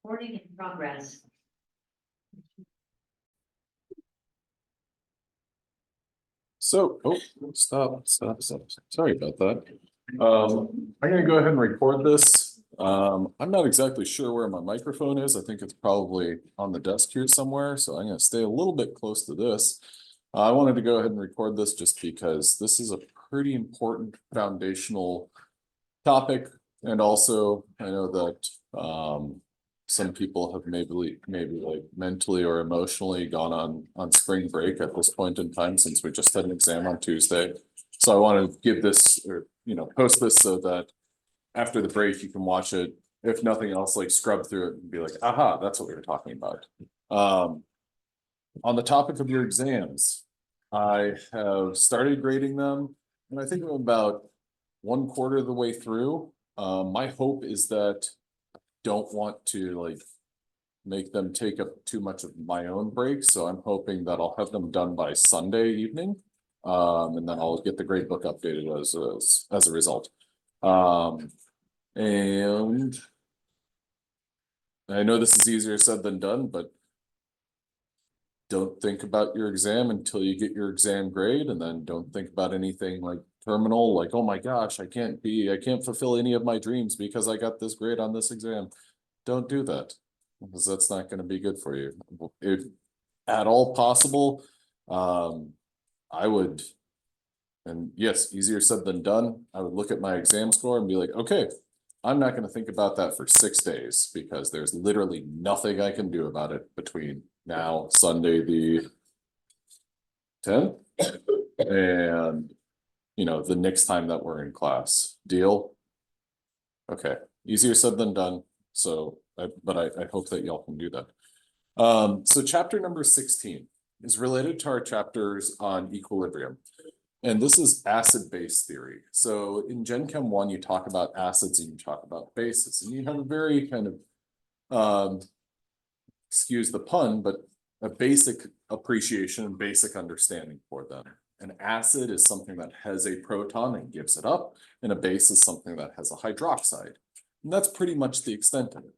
Recording in progress. So, stop. Sorry about that. I'm gonna go ahead and record this. I'm not exactly sure where my microphone is. I think it's probably on the desk here somewhere, so I'm gonna stay a little bit close to this. I wanted to go ahead and record this just because this is a pretty important foundational topic. And also, I know that some people have maybe like mentally or emotionally gone on spring break at this point in time, since we just had an exam on Tuesday. So I want to give this, or post this so that after the break you can watch it, if nothing else, like scrub through it and be like, aha, that's what we were talking about. On the topic of your exams, I have started grading them, and I think I'm about 1/4 of the way through. My hope is that I don't want to like make them take up too much of my own break, so I'm hoping that I'll have them done by Sunday evening. And then I'll get the grade book updated as a result. And I know this is easier said than done, but don't think about your exam until you get your exam grade, and then don't think about anything like terminal, like, oh my gosh, I can't fulfill any of my dreams because I got this grade on this exam. Don't do that, because that's not going to be good for you. If at all possible, I would, and yes, easier said than done, I would look at my exam score and be like, okay, I'm not going to think about that for 6 days, because there's literally nothing I can do about it between now, Sunday the 10th, and the next time that we're in class. Deal? Okay, easier said than done. So, but I hope that y'all can do that. So chapter number 16 is related to our chapters on equilibrium. And this is acid-base theory. So in Gen Chem 1, you talk about acids and you talk about bases, and you have a very kind of, excuse the pun, but a basic appreciation, basic understanding for them. An acid is something that has a proton and gives it up, and a base is something that has a hydroxide. And that's pretty much the extent of it.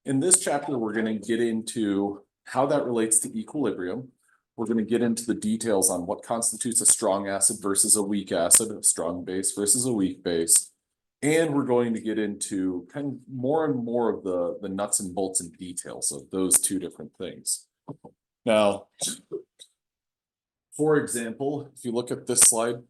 In this chapter, we're going to get into how that relates to equilibrium. We're going to get into the details on what constitutes a strong acid versus a weak acid, a strong base versus a weak base. And we're going to get into kind of more and more of the nuts and bolts and details of those two different things. Now, for example, if you look at this slide,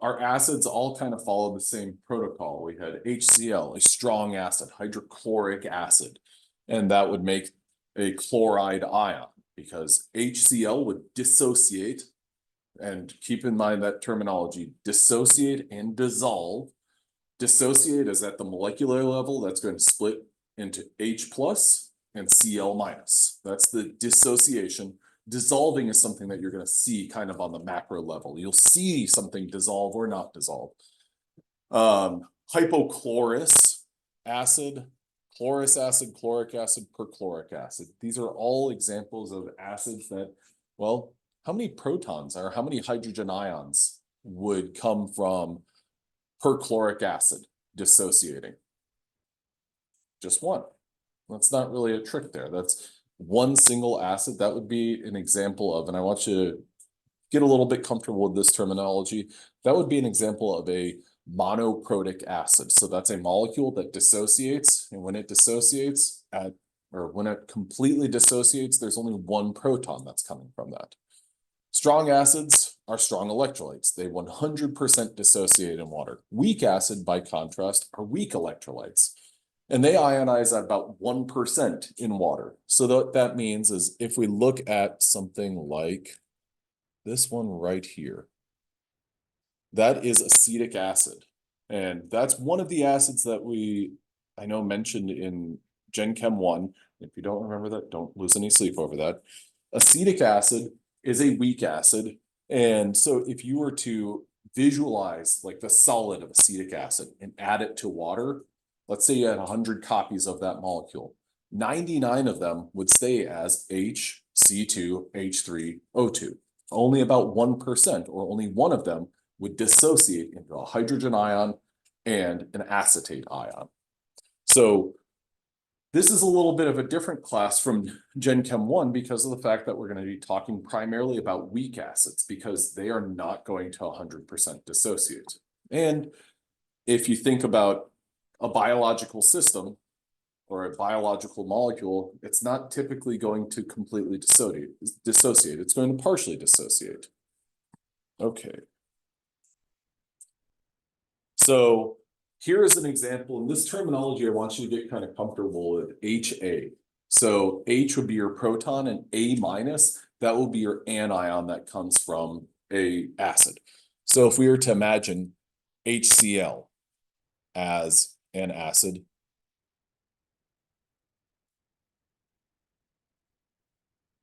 our acids all kind of follow the same protocol. We had HCl, a strong acid, hydrochloric acid, and that would make a chloride ion, because HCl would dissociate, and keep in mind that terminology, dissociate and dissolve. Dissociate is at the molecular level, that's going to split into H plus and Cl minus. That's the dissociation. Dissolving is something that you're going to see kind of on the macro level. You'll see something dissolve or not dissolve. Hypochlorous acid, chlorous acid, chloric acid, perchloric acid. These are all examples of acids that, well, how many protons or how many hydrogen ions would come from perchloric acid dissociating? Just one. That's not really a trick there. That's one single acid. That would be an example of, and I want you to get a little bit comfortable with this terminology. That would be an example of a monoprotic acid. So that's a molecule that dissociates, and when it dissociates when it completely dissociates, there's only one proton that's coming from that. Strong acids are strong electrolytes. They 100% dissociate in water. Weak acid, by contrast, are weak electrolytes, and they ionize at about 1% in water. So what that means is, if we look at something like this one right here, that is acetic acid. And that's one of the acids that I know mentioned in Gen Chem 1. If you don't remember that, don't lose any sleep over that. Acetic acid is a weak acid. And so if you were to visualize like the solid of acetic acid and add it to water, let's say you had 100 copies of that molecule, 99 of them would stay as HC2, H3, O2. Only about 1%, or only one of them, would dissociate into a hydrogen ion and an acetate ion. So This is a little bit of a different class from Gen Chem 1 because of the fact that we're going to be talking primarily about weak acids because they are not going to 100% dissociate. And if you think about a biological system or a biological molecule, it's not typically going to completely dissociate. It's going to partially dissociate. Okay. So here is an example. In this terminology, I want you to get kind of comfortable with HA. So H would be your proton and A minus, that will be your anion that comes from a acid. So if we were to imagine HCl as an acid,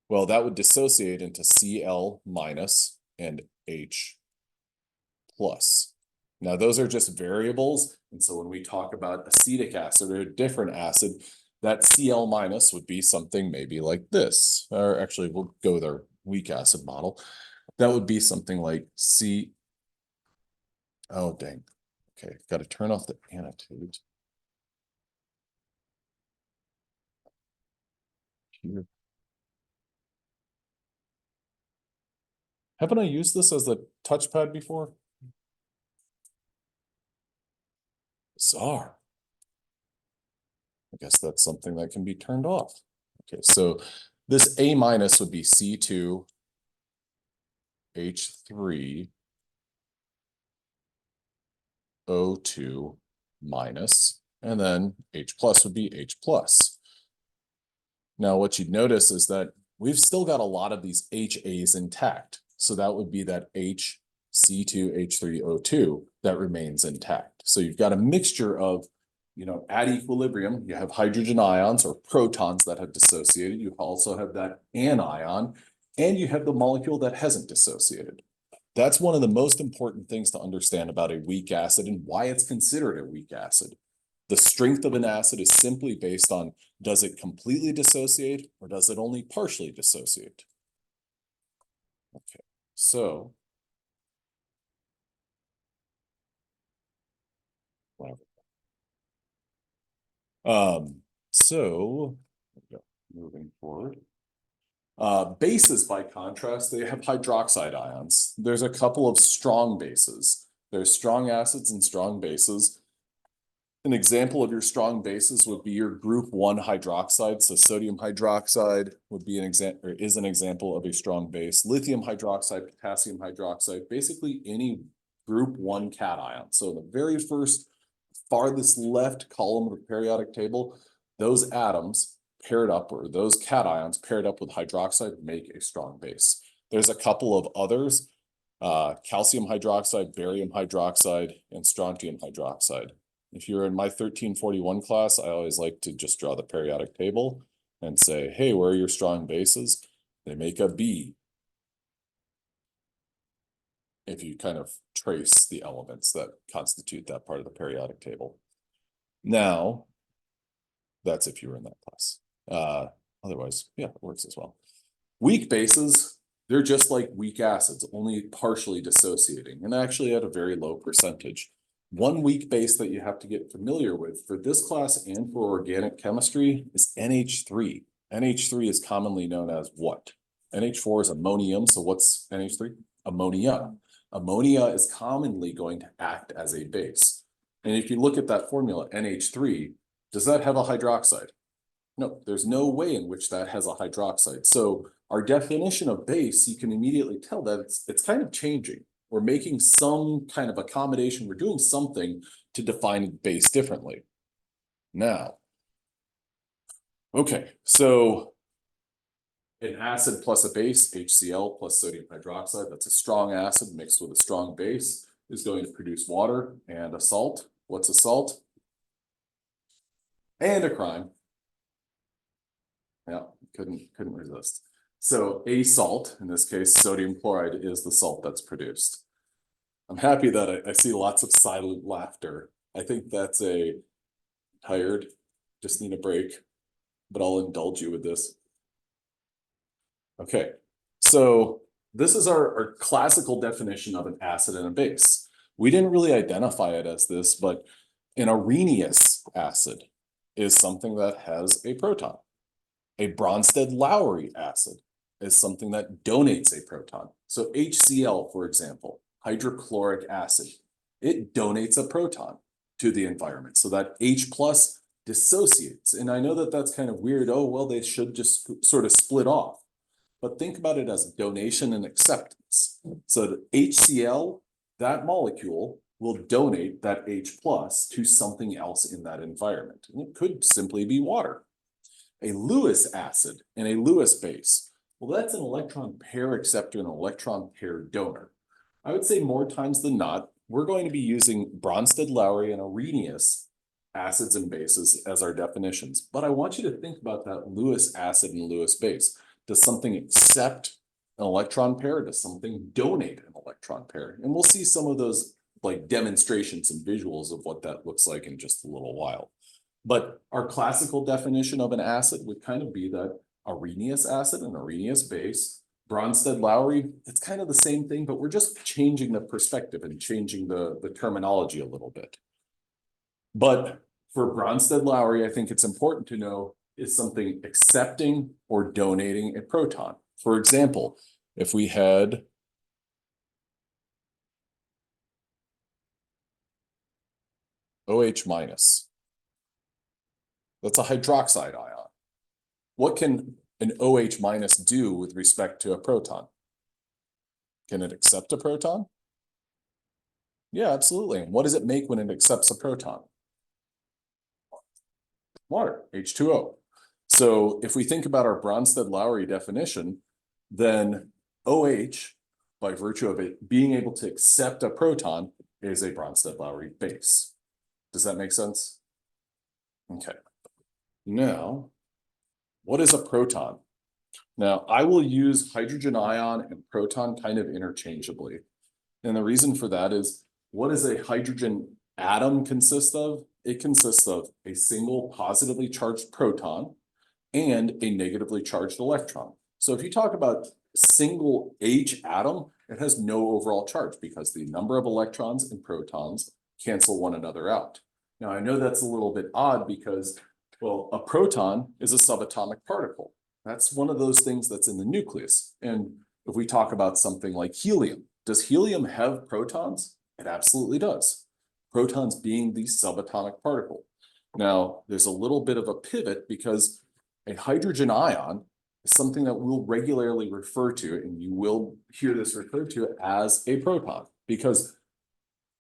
well, that would dissociate into Cl minus and H plus. Now, those are just variables. And so when we talk about acetic acid or a different acid, that Cl minus would be something maybe like this, or actually we'll go with our weak acid model. That would be something like C. Oh, dang. Okay, got to turn off the annotate. Here. Haven't I used this as the touchpad before? Bizarre. I guess that's something that can be turned off. Okay, so this A minus would be C2, H3, O2 minus, and then H plus would be H plus. Now, what you'd notice is that we've still got a lot of these HAs intact. So that would be that H, C2, H3, O2 that remains intact. So you've got a mixture of, at equilibrium, you have hydrogen ions or protons that have dissociated. You also have that anion, and you have the molecule that hasn't dissociated. That's one of the most important things to understand about a weak acid and why it's considered a weak acid. The strength of an acid is simply based on, does it completely dissociate or does it only partially dissociate? Okay, so whatever. So moving forward. Bases, by contrast, they have hydroxide ions. There's a couple of strong bases. There's strong acids and strong bases. An example of your strong bases would be your group 1 hydroxide. So sodium hydroxide would be an example, or is an example of a strong base. Lithium hydroxide, potassium hydroxide, basically any group 1 cation. So the very first farthest left column of the periodic table, those atoms paired up, or those cations paired up with hydroxide, make a strong base. There's a couple of others, calcium hydroxide, barium hydroxide, and strontium hydroxide. If you're in my 1341 class, I always like to just draw the periodic table and say, hey, where are your strong bases? They make a B. If you kind of trace the elements that constitute that part of the periodic table. Now, that's if you were in that class. Otherwise, yeah, it works as well. Weak bases, they're just like weak acids, only partially dissociating, and actually at a very low percentage. One weak base that you have to get familiar with for this class and for organic chemistry is NH3. NH3 is commonly known as what? NH4 is ammonium, so what's NH3? Ammonia. Ammonia is commonly going to act as a base. And if you look at that formula, NH3, does that have a hydroxide? No, there's no way in which that has a hydroxide. So our definition of base, you can immediately tell that it's kind of changing. We're making some kind of accommodation. We're doing something to define base differently. Now, okay, so an acid plus a base, HCl plus sodium hydroxide, that's a strong acid mixed with a strong base, is going to produce water and a salt. What's a salt? And a crime. Yeah, couldn't resist. So a salt, in this case, sodium chloride, is the salt that's produced. I'm happy that I see lots of silent laughter. I think that's tired, just need a break, but I'll indulge you with this. Okay, so this is our classical definition of an acid and a base. We didn't really identify it as this, but an areneous acid is something that has a proton. A Bronsted-Lowry acid is something that donates a proton. So HCl, for example, hydrochloric acid, it donates a proton to the environment. So that H plus dissociates. And I know that that's kind of weird. Oh, well, they should just sort of split off. But think about it as donation and acceptance. So the HCl, that molecule will donate that H plus to something else in that environment. And it could simply be water. A Lewis acid and a Lewis base. Well, that's an electron pair acceptor and an electron pair donor. I would say more times than not, we're going to be using Bronsted-Lowry and Arrhenius acids and bases as our definitions. But I want you to think about that Lewis acid and Lewis base. Does something accept an electron pair? Does something donate an electron pair? And we'll see some of those like demonstrations and visuals of what that looks like in just a little while. But our classical definition of an acid would kind of be that Arrhenius acid and Arrhenius base, Bronsted-Lowry, it's kind of the same thing, but we're just changing the perspective and changing the terminology a little bit. But for Bronsted-Lowry, I think it's important to know is something accepting or donating a proton. For example, if we had OH minus, that's a hydroxide ion. What can an OH minus do with respect to a proton? Can it accept a proton? Yeah, absolutely. And what does it make when it accepts a proton? Water, H2O. So if we think about our Bronsted-Lowry definition, then OH, by virtue of it being able to accept a proton, is a Bronsted-Lowry base. Does that make sense? Okay. Now, what is a proton? Now, I will use hydrogen ion and proton kind of interchangeably. And the reason for that is, what does a hydrogen atom consist of? It consists of a single positively charged proton and a negatively charged electron. So if you talk about single H atom, it has no overall charge because the number of electrons and protons cancel one another out. Now, I know that's a little bit odd because, well, a proton is a subatomic particle. That's one of those things that's in the nucleus. And if we talk about something like helium, does helium have protons? It absolutely does. Protons being the subatomic particle. Now, there's a little bit of a pivot because a hydrogen ion is something that we'll regularly refer to, and you will hear this referred to as a proton. Because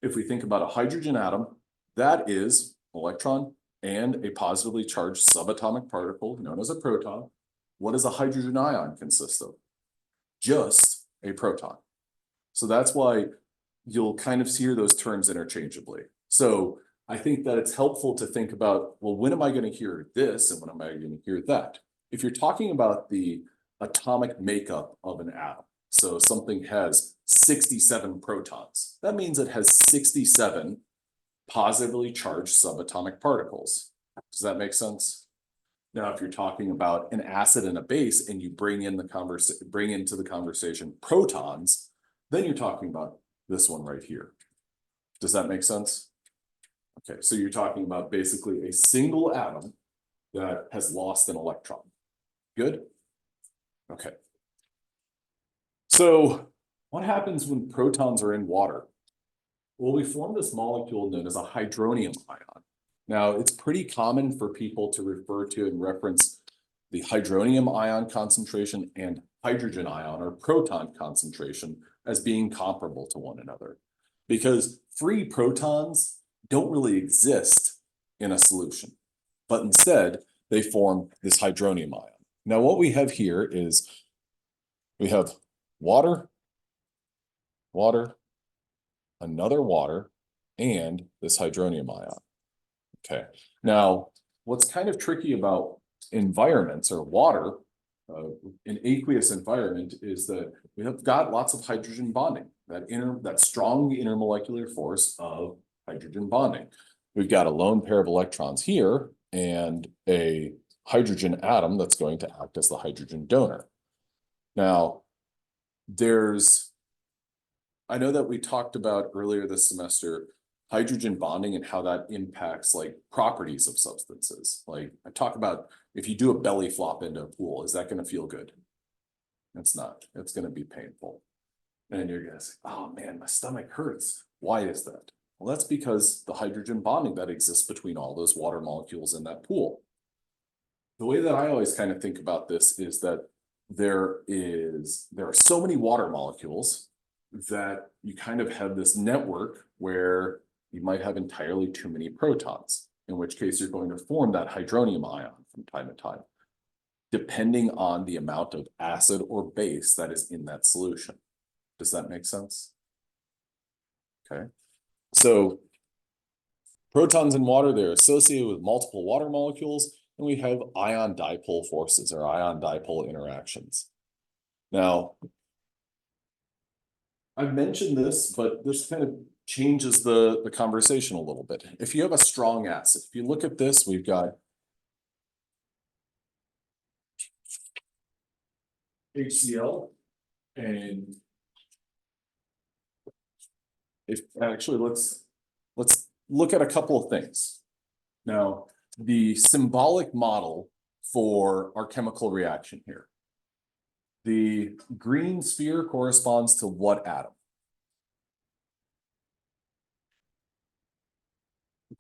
if we think about a hydrogen atom, that is electron and a positively charged subatomic particle known as a proton. What does a hydrogen ion consist of? Just a proton. So that's why you'll kind of hear those terms interchangeably. So I think that it's helpful to think about, well, when am I going to hear this and when am I going to hear that? If you're talking about the atomic makeup of an atom, so something has 67 protons, that means it has 67 positively charged subatomic particles. Does that make sense? Now, if you're talking about an acid and a base and you bring into the conversation protons, then you're talking about this one right here. Does that make sense? Okay, so you're talking about basically a single atom that has lost an electron. Good? Okay. So what happens when protons are in water? Well, we form this molecule known as a hydronium ion. Now, it's pretty common for people to refer to and reference the hydronium ion concentration and hydrogen ion or proton concentration as being comparable to one another, because free protons don't really exist in a solution, but instead they form this hydronium ion. Now, what we have here is we have water, water, another water, and this hydronium ion. Okay, now what's kind of tricky about environments or water, an aqueous environment, is that we have got lots of hydrogen bonding, that strong intermolecular force of hydrogen bonding. We've got a lone pair of electrons here and a hydrogen atom that's going to act as the hydrogen donor. Now, I know that we talked about earlier this semester hydrogen bonding and how that impacts like properties of substances. Like I talk about if you do a belly flop into a pool, is that going to feel good? It's not. It's going to be painful. And you're going to say, oh man, my stomach hurts. Why is that? Well, that's because the hydrogen bonding that exists between all those water molecules in that pool. The way that I always kind of think about this is that there are so many water molecules that you kind of have this network where you might have entirely too many protons, in which case you're going to form that hydronium ion from time to time, depending on the amount of acid or base that is in that solution. Does that make sense? Okay. So protons in water, they're associated with multiple water molecules, and we have ion dipole forces or ion dipole interactions. Now, I've mentioned this, but this kind of changes the conversation a little bit. If you have a strong acid, if you look at this, we've got HCl, and if actually let's look at a couple of things. Now, the symbolic model for our chemical reaction here. The green sphere corresponds to what atom?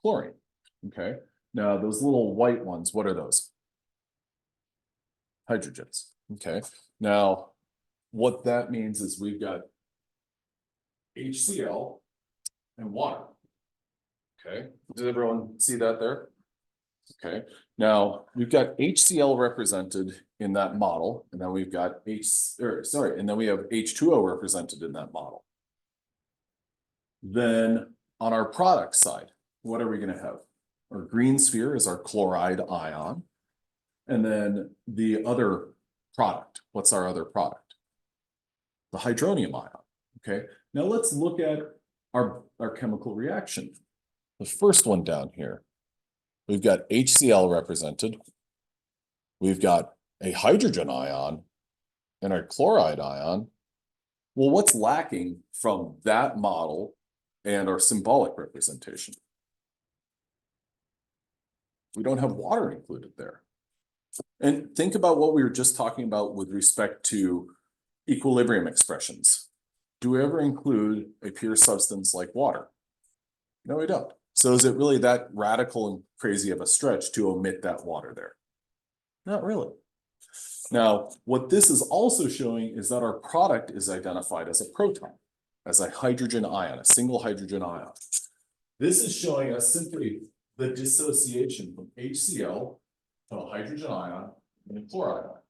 Chlorine. Okay. Now, those little white ones, what are those? Hydrogens. Okay. Now, what that means is we've got HCl and water. Okay. Did everyone see that there? Okay. Now, we've got HCl represented in that model, and then we've got and then we have H2O represented in that model. Then on our product side, what are we going to have? Our green sphere is our chloride ion. And then the other product, what's our other product? The hydronium ion. Okay. Now let's look at our chemical reaction. The first one down here, we've got HCl represented. We've got a hydrogen ion and a chloride ion. Well, what's lacking from that model and our symbolic representation? We don't have water included there. And think about what we were just talking about with respect to equilibrium expressions. Do we ever include a pure substance like water? No, we don't. So is it really that radical and crazy of a stretch to omit that water there? Not really. Now, what this is also showing is that our product is identified as a proton, as a hydrogen ion, a single hydrogen ion. This is showing us simply the dissociation from HCl to a hydrogen ion and a chloride ion.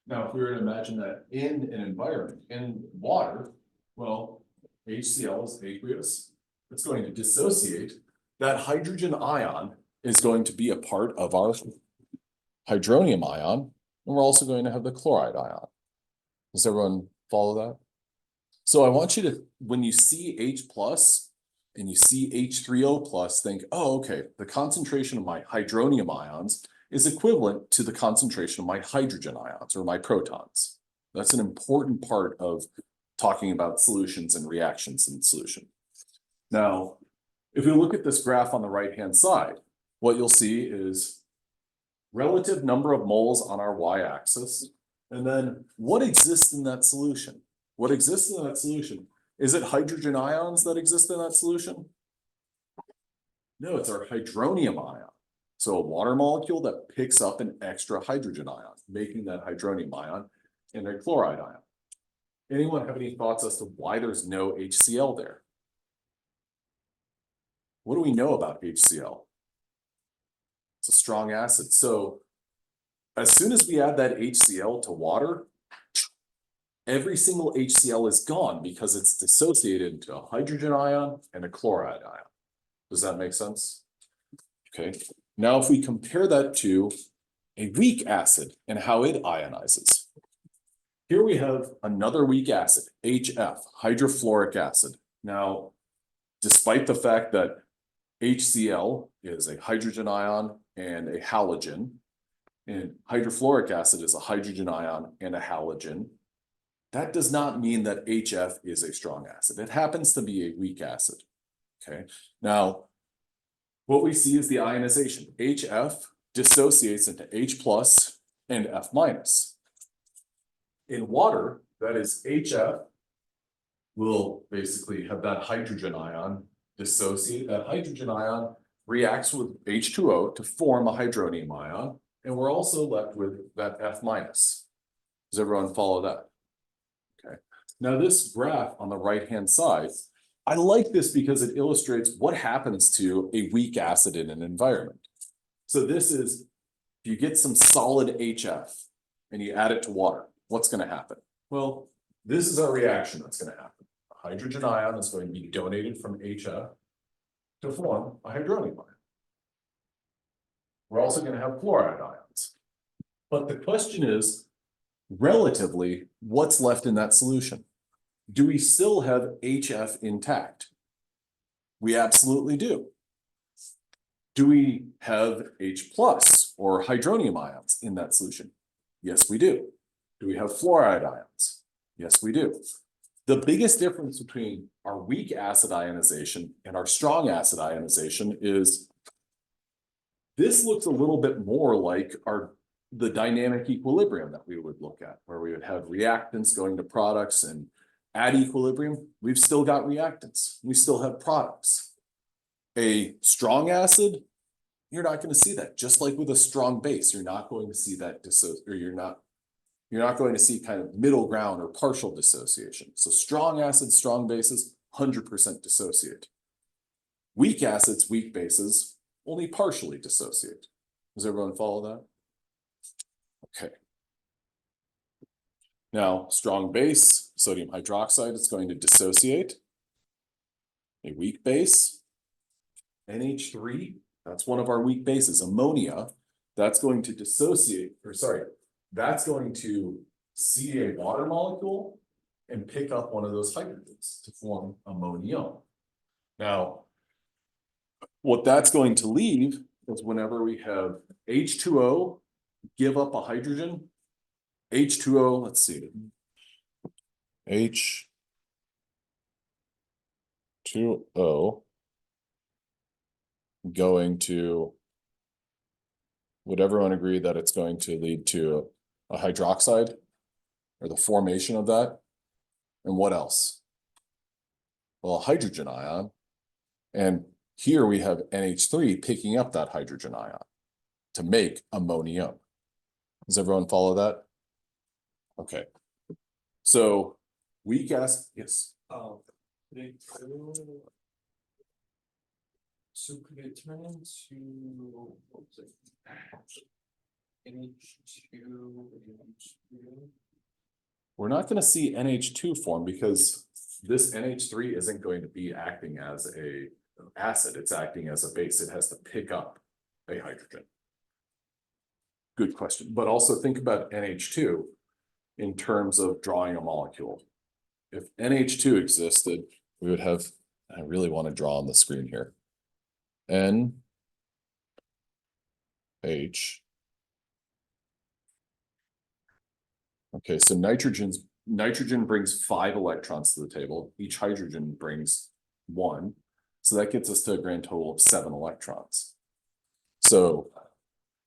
Now, if we were to imagine that in an environment, in water, well, HCl is aqueous. It's going to dissociate. That hydrogen ion is going to be a part of our hydronium ion, and we're also going to have the chloride ion. Does everyone follow that? So I want you to, when you see H plus and you see H3O plus, think, oh, okay, the concentration of my hydronium ions is equivalent to the concentration of my hydrogen ions or my protons. That's an important part of talking about solutions and reactions in solution. Now, if we look at this graph on the right-hand side, what you'll see is relative number of moles on our y-axis, and then what exists in that solution? What exists in that solution? Is it hydrogen ions that exist in that solution? No, it's our hydronium ion. So a water molecule that picks up an extra hydrogen ion, making that hydronium ion and a chloride ion. Anyone have any thoughts as to why there's no HCl there? What do we know about HCl? It's a strong acid. So as soon as we add that HCl to water, every single HCl is gone because it's dissociated into a hydrogen ion and a chloride ion. Does that make sense? Okay. Now, if we compare that to a weak acid and how it ionizes. Here we have another weak acid, HF, hydrofluoric acid. Now, despite the fact that HCl is a hydrogen ion and a halogen, and hydrofluoric acid is a hydrogen ion and a halogen, that does not mean that HF is a strong acid. It happens to be a weak acid. Okay, now what we see is the ionization. HF dissociates into H plus and F minus. In water, that is HF will basically have that hydrogen ion dissociate. That hydrogen ion reacts with H2O to form a hydronium ion, and we're also left with that F minus. Does everyone follow that? Okay. Now this graph on the right-hand side, I like this because it illustrates what happens to a weak acid in an environment. So this is, if you get some solid HF and you add it to water, what's going to happen? Well, this is our reaction that's going to happen. A hydrogen ion is going to be donated from HF to form a hydronium ion. We're also going to have fluoride ions. But the question is, relatively, what's left in that solution? Do we still have HF intact? We absolutely do. Do we have H plus or hydronium ions in that solution? Yes, we do. Do we have fluoride ions? Yes, we do. The biggest difference between our weak acid ionization and our strong acid ionization is this looks a little bit more like the dynamic equilibrium that we would look at, where we would have reactants going to products, and at equilibrium, we've still got reactants. We still have products. A strong acid, you're not going to see that. Just like with a strong base, you're not going to see that or you're not going to see kind of middle ground or partial dissociation. So strong acids, strong bases, 100% dissociate. Weak acids, weak bases, only partially dissociate. Does everyone follow that? Okay. Now, strong base, sodium hydroxide, is going to dissociate. A weak base, NH3, that's one of our weak bases. Ammonia, that's going to dissociate, that's going to see a water molecule and pick up one of those hydrogens to form ammonium. Now, what that's going to leave is whenever we have H2O give up a hydrogen, H2O, let's see, H2O going to, would everyone agree that it's going to lead to a hydroxide or the formation of that? And what else? Well, a hydrogen ion. And here we have NH3 picking up that hydrogen ion to make ammonium. Does everyone follow that? Okay. So weak acid, yes. So could it turn into, what was it? NH2. We're not going to see NH2 form because this NH3 isn't going to be acting as a acid. It's acting as a base. It has to pick up a hydrogen. Good question. But also think about NH2 in terms of drawing a molecule. If NH2 existed, we would have, I really want to draw on the screen here. NH. Okay, so nitrogen brings 5 electrons to the table. Each hydrogen brings 1. So that gets us to a grand total of 7 electrons. So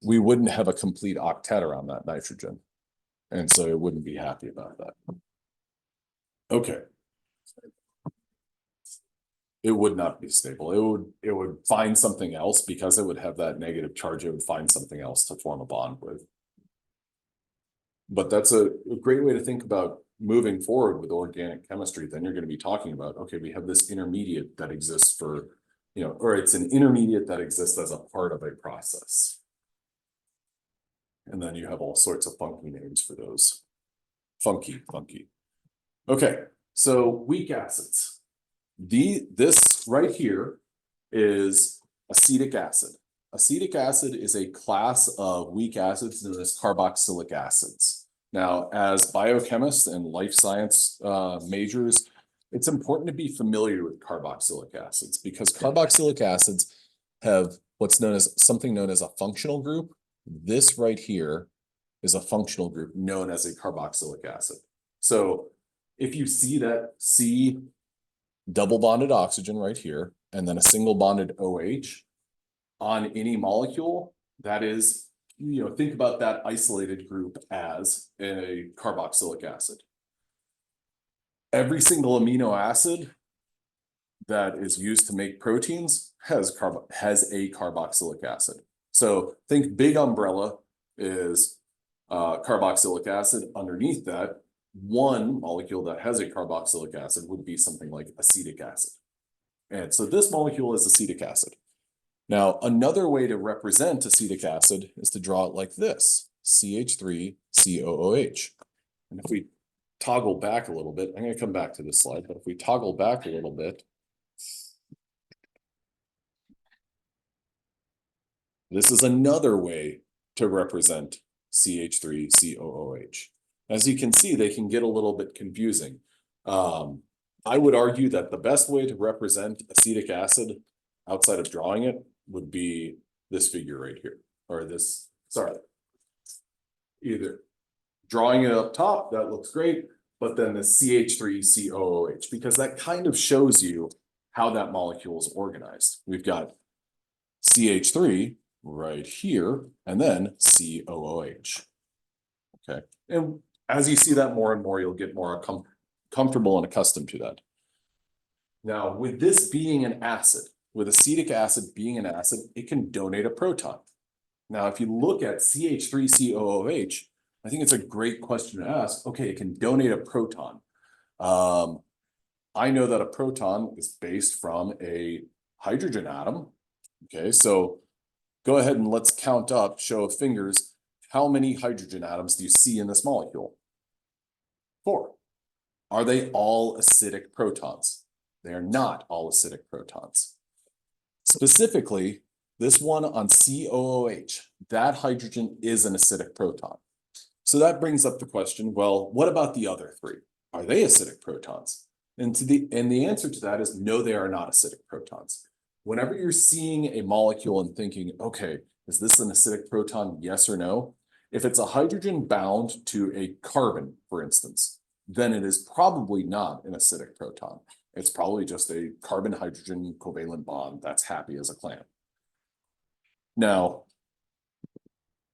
we wouldn't have a complete octet around that nitrogen. And so it wouldn't be happy about that. Okay. It would not be stable. It would find something else because it would have that negative charge. It would find something else to form a bond with. But that's a great way to think about moving forward with organic chemistry. Then you're going to be talking about, okay, we have this intermediate that exists for, or it's an intermediate that exists as a part of a process. And then you have all sorts of funky names for those. Funky. Okay, so weak acids. This right here is acetic acid. Acetic acid is a class of weak acids known as carboxylic acids. Now, as biochemists and life science majors, it's important to be familiar with carboxylic acids because carboxylic acids have something known as a functional group. This right here is a functional group known as a carboxylic acid. So if you see that C double bonded oxygen right here, and then a single bonded OH on any molecule, that is, think about that isolated group as a carboxylic acid. Every single amino acid that is used to make proteins has a carboxylic acid. So think big umbrella is carboxylic acid. Underneath that, one molecule that has a carboxylic acid would be something like acetic acid. And so this molecule is acetic acid. Now, another way to represent acetic acid is to draw it like this, CH3COOH. And if we toggle back a little bit, I'm going to come back to this slide, but if we toggle back a little bit, this is another way to represent CH3COOH. As you can see, they can get a little bit confusing. I would argue that the best way to represent acetic acid outside of drawing it would be this figure right here, or this, sorry. Either drawing it up top, that looks great, but then the CH3COOH, because that kind of shows you how that molecule is organized. We've got CH3 right here, and then COOH. Okay, and as you see that more and more, you'll get more comfortable and accustomed to that. Now, with this being an acid, with acetic acid being an acid, it can donate a proton. Now, if you look at CH3COOH, I think it's a great question to ask. Okay, it can donate a proton. I know that a proton is based from a hydrogen atom. Okay, so go ahead and let's count up, show of fingers, how many hydrogen atoms do you see in this molecule? 4. Are they all acidic protons? They are not all acidic protons. Specifically, this one on COOH, that hydrogen is an acidic proton. So that brings up the question, well, what about the other 3? Are they acidic protons? And the answer to that is no, they are not acidic protons. Whenever you're seeing a molecule and thinking, okay, is this an acidic proton, yes or no? If it's a hydrogen bound to a carbon, for instance, then it is probably not an acidic proton. It's probably just a carbon-hydrogen covalent bond that's happy as a clam. Now,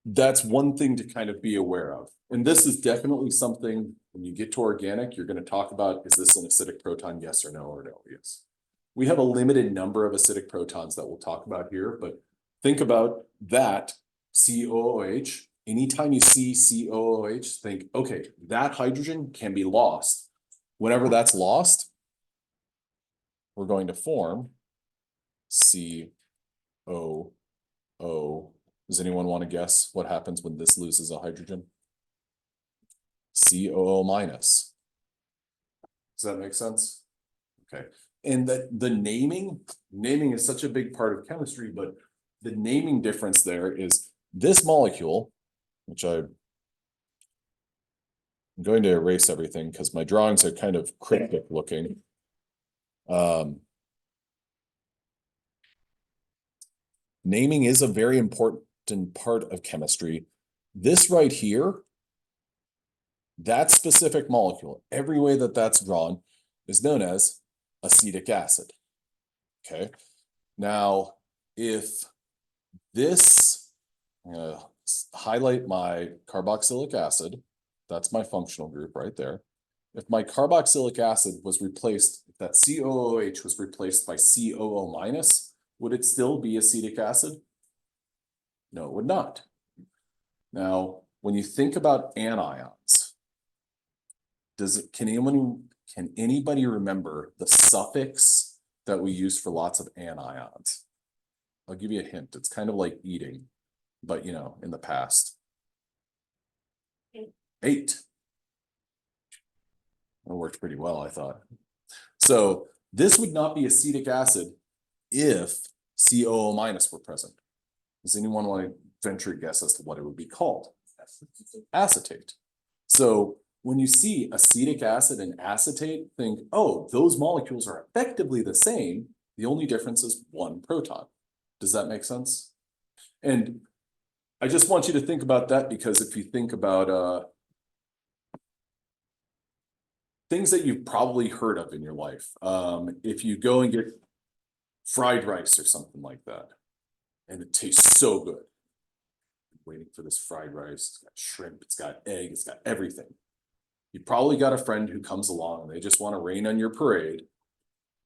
that's one thing to kind of be aware of. And this is definitely something, when you get to organic, you're going to talk about, is this an acidic proton, yes or no, or no, yes. We have a limited number of acidic protons that we'll talk about here, but think about that COOH. Anytime you see COOH, think, okay, that hydrogen can be lost. Whenever that's lost, we're going to form COO. Does anyone want to guess what happens when this loses a hydrogen? COO minus. Does that make sense? Okay. And the naming is such a big part of chemistry, but the naming difference there is this molecule, which I'm going to erase everything because my drawings are kind of cryptic looking. Naming is a very important part of chemistry. This right here, that specific molecule, every way that that's drawn is known as acetic acid. Okay. Now, if this, I'm going to highlight my carboxylic acid, that's my functional group right there. If my carboxylic acid was replaced, if that COOH was replaced by COO minus, would it still be acetic acid? No, it would not. Now, when you think about anions, can anybody remember the suffix that we use for lots of anions? I'll give you a hint. It's kind of like eating, but in the past. 8. That worked pretty well, I thought. So this would not be acetic acid if COO minus were present. Does anyone want to venture a guess as to what it would be called? Acetate. So when you see acetic acid and acetate, think, oh, those molecules are effectively the same. The only difference is one proton. Does that make sense? And I just want you to think about that, because if you think about things that you've probably heard of in your life, if you go and get fried rice or something like that. And it tastes so good. Waiting for this fried rice, it's got shrimp, it's got egg, it's got everything. You probably got a friend who comes along and they just want to rain on your parade.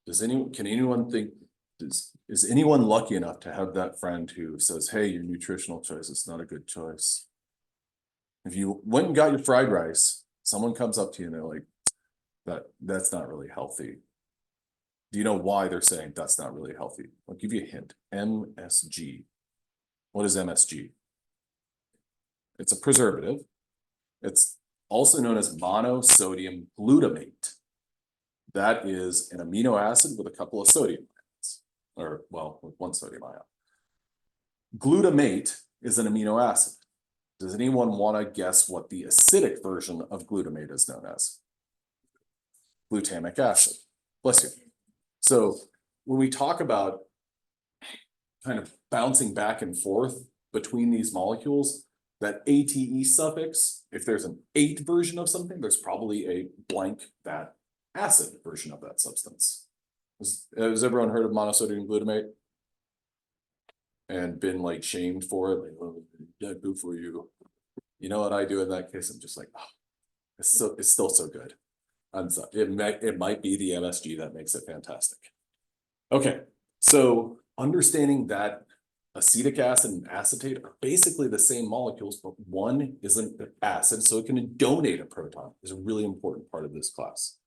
Can anyone think, is anyone lucky enough to have that friend who says, hey, your nutritional choice is not a good choice? If you went and got your fried rice, someone comes up to you and they're like, that's not really healthy. Do you know why they're saying that's not really healthy? I'll give you a hint. MSG. What is MSG? It's a preservative. It's also known as monosodium glutamate. That is an amino acid with a couple of sodium ions, or well, with one sodium ion. Glutamate is an amino acid. Does anyone want to guess what the acidic version of glutamate is known as? Glutamic acid. Bless you. So when we talk about kind of bouncing back and forth between these molecules, that ATE suffix, if there's an ate version of something, there's probably a blank that acid version of that substance. Has everyone heard of monosodium glutamate? And been like shamed for it? Like, oh, not good for you. You know what I do in that case? I'm just like, oh, it's still so good. It might be the MSG that makes it fantastic. Okay, so understanding that acetic acid and acetate are basically the same molecules, but one is an acid, so it can donate a proton, is a really important part of this class.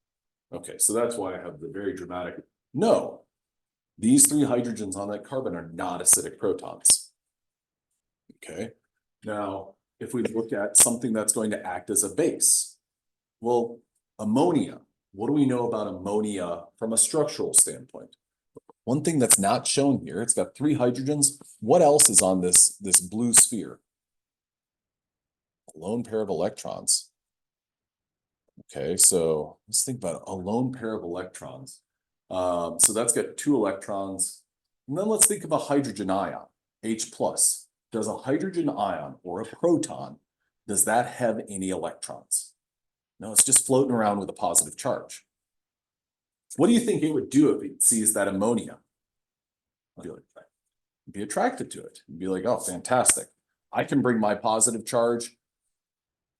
Okay, so that's why I have the very dramatic, no, these three hydrogens on that carbon are not acidic protons. Okay, now, if we look at something that's going to act as a base, well, ammonia, what do we know about ammonia from a structural standpoint? One thing that's not shown here, it's got three hydrogens. What else is on this blue sphere? A lone pair of electrons. Okay, so let's think about a lone pair of electrons. So that's got two electrons. And then let's think of a hydrogen ion, H+. Does a hydrogen ion or a proton, does that have any electrons? No, it's just floating around with a positive charge. What do you think it would do if it sees that ammonia? Be attracted to it. Be like, oh, fantastic. I can bring my positive charge.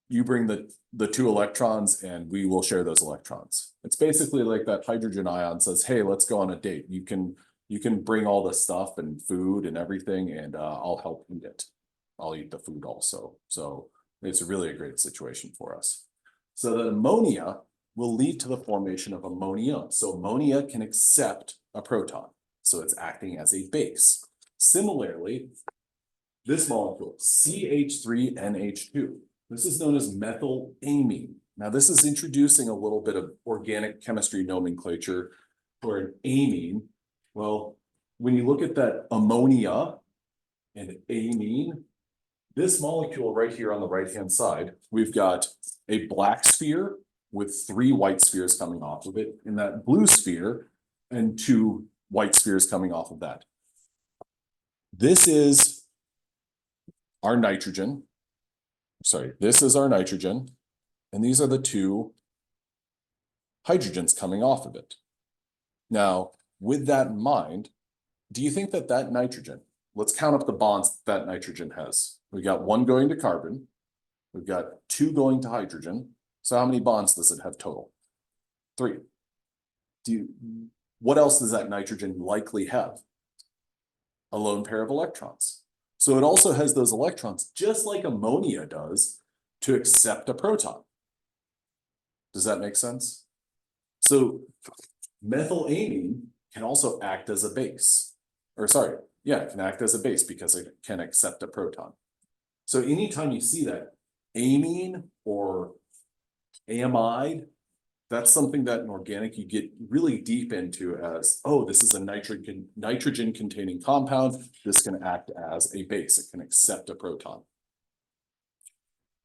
You bring the two electrons and we will share those electrons. It's basically like that hydrogen ion says, hey, let's go on a date. You can bring all the stuff and food and everything and I'll help eat it. I'll eat the food also. So it's really a great situation for us. So that ammonia will lead to the formation of ammonium. So ammonia can accept a proton. So it's acting as a base. Similarly, this molecule, CH3NH2, this is known as methylamine. Now this is introducing a little bit of organic chemistry nomenclature for an amine. Well, when you look at that ammonia and amine, this molecule right here on the right-hand side, we've got a black sphere with three white spheres coming off of it, and that blue sphere and two white spheres coming off of that. This is our nitrogen. Sorry, this is our nitrogen, and these are the two hydrogens coming off of it. Now, with that in mind, do you think that that nitrogen, let's count up the bonds that nitrogen has. We got one going to carbon, we've got two going to hydrogen. So how many bonds does it have total? 3. What else does that nitrogen likely have? A lone pair of electrons. So it also has those electrons, just like ammonia does, to accept a proton. Does that make sense? So methylamine can also act as a base. Or sorry, yeah, it can act as a base because it can accept a proton. So anytime you see that amine or amide, that's something that in organic you get really deep into as, oh, this is a nitrogen containing compound. This can act as a base. It can accept a proton.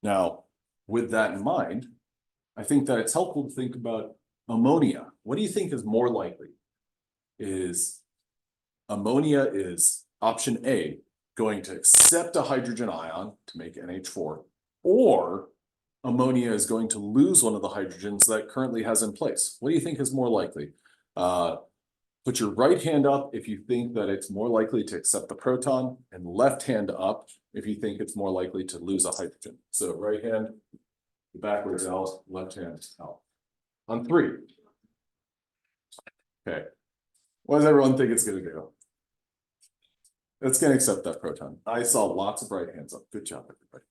Now, with that in mind, I think that it's helpful to think about ammonia. What do you think is more likely? Is ammonia is option A, going to accept a hydrogen ion to make NH4, or ammonia is going to lose one of the hydrogens that it currently has in place? What do you think is more likely? 3 Put your right hand up if you think that it's more likely to accept the proton, and left hand up if you think it's more likely to lose a hydrogen. So right hand backwards out, left hand out. On 3. Okay. What does everyone think it's gonna do? It's gonna accept that proton. I saw lots of right hands up. Good job, everybody.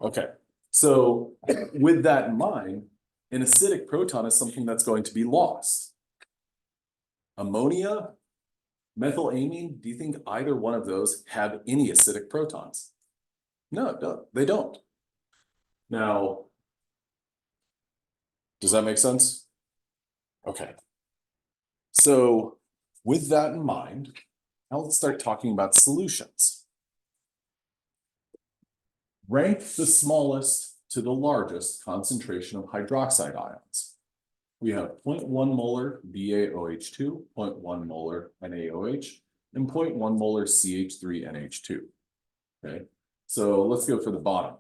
Okay, so with that in mind, an acidic proton is something that's going to be lost. Ammonia, methylamine, do you think either one of those have any acidic protons? No, they don't. Now, does that make sense? Okay. So with that in mind, now let's start talking about solutions. Rank the smallest to the largest concentration of hydroxide ions. We have 0.1 molar BaOH2, 0.1 molar NaOH, and 0.1 molar CH3NH2. Okay, so let's go for the bottom.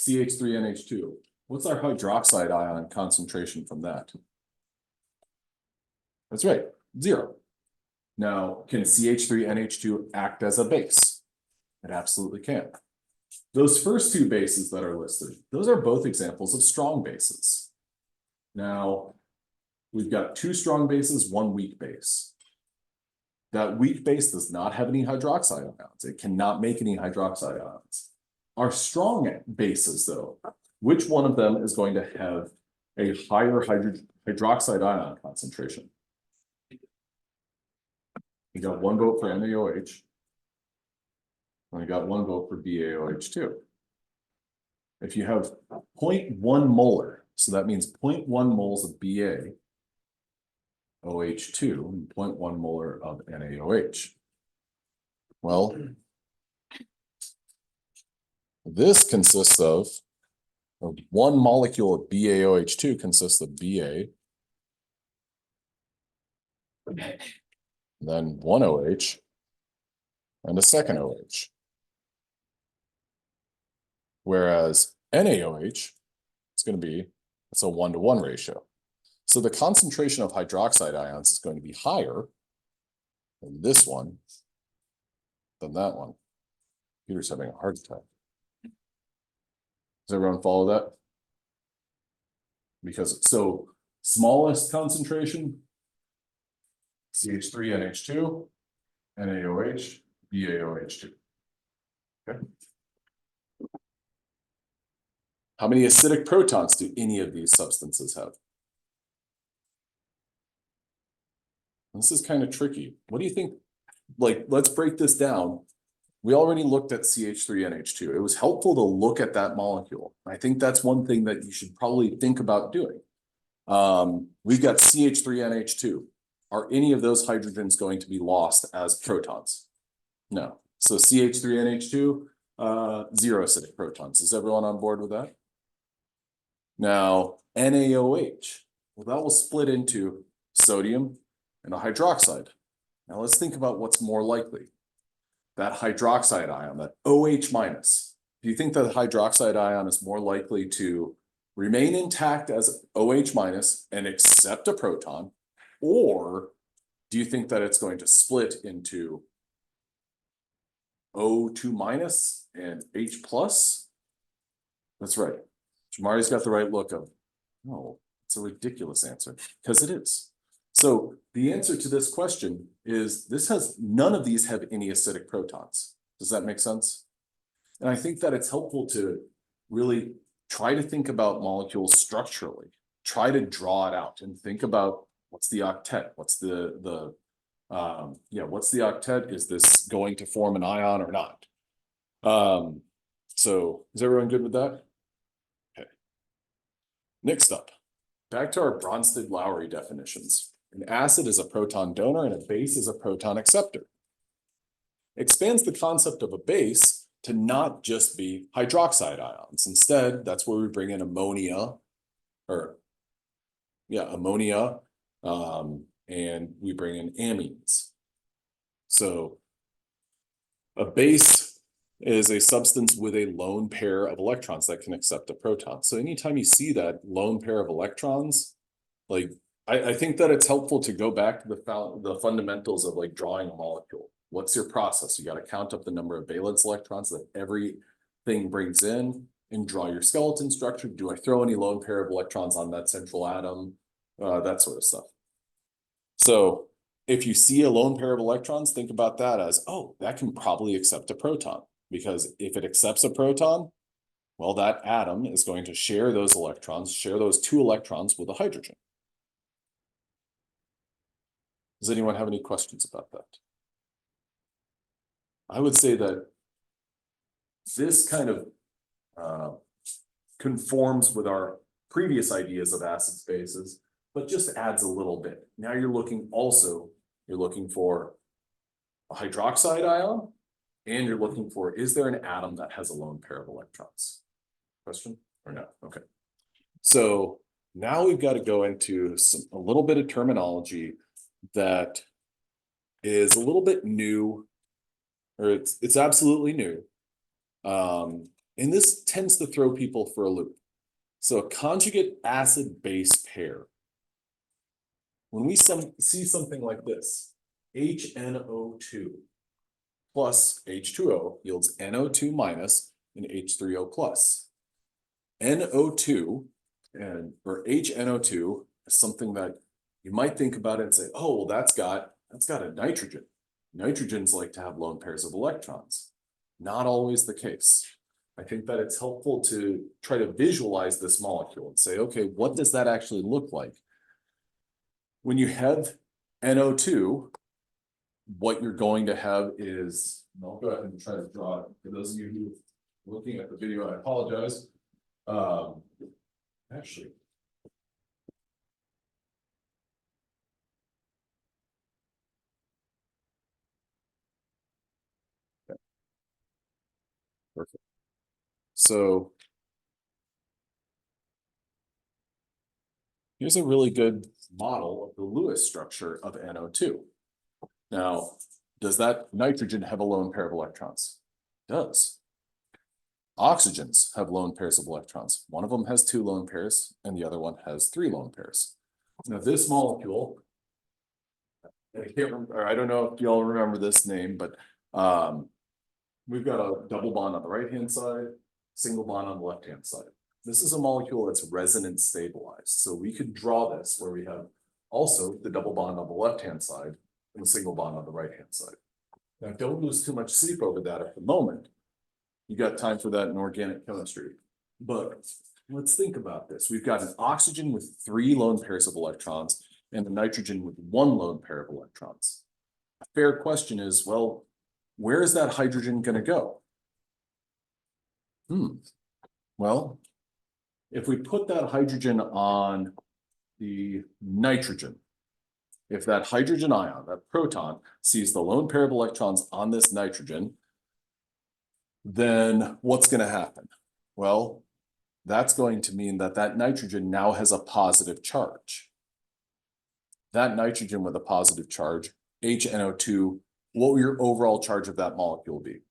CH3NH2. What's our hydroxide ion concentration from that? That's right, 0. Now, can CH3NH2 act as a base? It absolutely can. Those first 2 bases that are listed, those are both examples of strong bases. Now, we've got 2 strong bases, 1 weak base. That weak base does not have any hydroxide ions. It cannot make any hydroxide ions. Our strong bases, though, which one of them is going to have a higher hydroxide ion concentration? We got 1 vote for NaOH. And we got 1 vote for BaOH2. If you have 0.1 molar, so that means 0.1 moles of BaOH2 and 0.1 molar of NaOH. Well, this consists of 1 molecule of BaOH2 consists of Ba, then 1 OH, and a second OH. Whereas NaOH is going to be, it's a 1-to-1 ratio. So the concentration of hydroxide ions is going to be higher than this one than that one. Peter's having a heart attack. Does everyone follow that? Because so smallest concentration, CH3NH2, NaOH, BaOH2. Okay. How many acidic protons do any of these substances have? This is kind of tricky. What do you think? Like, let's break this down. We already looked at CH3NH2. It was helpful to look at that molecule. I think that's one thing that you should probably think about doing. We've got CH3NH2. Are any of those hydrogens going to be lost as protons? No. So CH3NH2, 0 acidic protons. Is everyone on board with that? Now, NaOH, well, that will split into sodium and a hydroxide. Now let's think about what's more likely. That hydroxide ion, that OH minus. Do you think that the hydroxide ion is more likely to remain intact as OH minus and accept a proton? Or do you think that it's going to split into O2 minus and H plus? That's right. Jamari's got the right look of, no, it's a ridiculous answer, because it is. So the answer to this question is none of these have any acidic protons. Does that make sense? And I think that it's helpful to really try to think about molecules structurally, try to draw it out and think about what's the octet, what's the octet? Is this going to form an ion or not? So is everyone good with that? Okay. Next up, back to our Bronsted-Lowry definitions. An acid is a proton donor and a base is a proton acceptor. Expands the concept of a base to not just be hydroxide ions. Instead, that's where we bring in ammonia, and we bring in amines. So a base is a substance with a lone pair of electrons that can accept a proton. So anytime you see that lone pair of electrons, like I think that it's helpful to go back to the fundamentals of like drawing a molecule. What's your process? You got to count up the number of valence electrons that everything brings in and draw your skeleton structure. Do I throw any lone pair of electrons on that central atom? That sort of stuff. So if you see a lone pair of electrons, think about that as, oh, that can probably accept a proton, because if it accepts a proton, well, that atom is going to share those electrons, share those 2 electrons with a hydrogen. Does anyone have any questions about that? I would say that this kind of conforms with our previous ideas of acid spaces, but just adds a little bit. Now you're looking for a hydroxide ion, and you're looking for, is there an atom that has a lone pair of electrons? Question or no? Okay. So now we've got to go into a little bit of terminology that is a little bit new, or it's absolutely new. And this tends to throw people for a loop. So a conjugate acid base pair. When we see something like this, HNO2 plus H2O yields NO2 minus and H3O plus. NO2 or HNO2 is something that you might think about it and say, oh, well, that's got a nitrogen. Nitrogens like to have lone pairs of electrons. Not always the case. I think that it's helpful to try to visualize this molecule and say, okay, what does that actually look like? When you have NO2, what you're going to have is, and I'll go ahead and try to draw it. For those of you who are looking at the video, I apologize. Actually, okay. Perfect. So here's a really good model of the Lewis structure of NO2. Now, does that nitrogen have a lone pair of electrons? It does. Oxygens have lone pairs of electrons. One of them has 2 lone pairs, and the other one has 3 lone pairs. Now, this molecule, I can't remember, I don't know if y'all remember this name, but we've got a double bond on the right-hand side, single bond on the left-hand side. This is a molecule that's resonance stabilized. So we could draw this where we have also the double bond on the left-hand side and the single bond on the right-hand side. Now, don't lose too much sleep over that at the moment. You got time for that in organic chemistry. But let's think about this. We've got an oxygen with 3 lone pairs of electrons and a nitrogen with 1 lone pair of electrons. A fair question is, well, where is that hydrogen going to go? Well, if we put that hydrogen on the nitrogen, if that hydrogen ion, that proton, sees the lone pair of electrons on this nitrogen, then what's going to happen? Well, that's going to mean that that nitrogen now has a positive charge. That nitrogen with a positive charge, HNO2, what will your overall charge of that molecule be?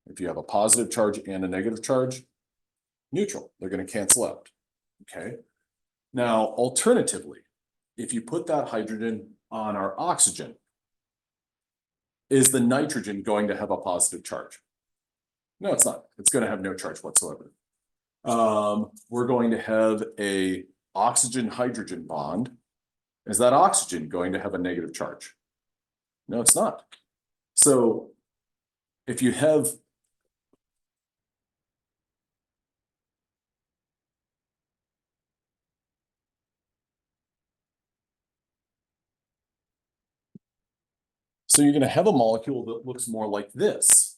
If you have a positive charge and a negative charge, neutral, they're going to cancel out. Okay. Now, alternatively, if you put that hydrogen on our oxygen, is the nitrogen going to have a positive charge? No, it's not. It's going to have no charge whatsoever. We're going to have a oxygen-hydrogen bond. Is that oxygen going to have a negative charge? No, it's not. So if you have So you're going to have a molecule that looks more like this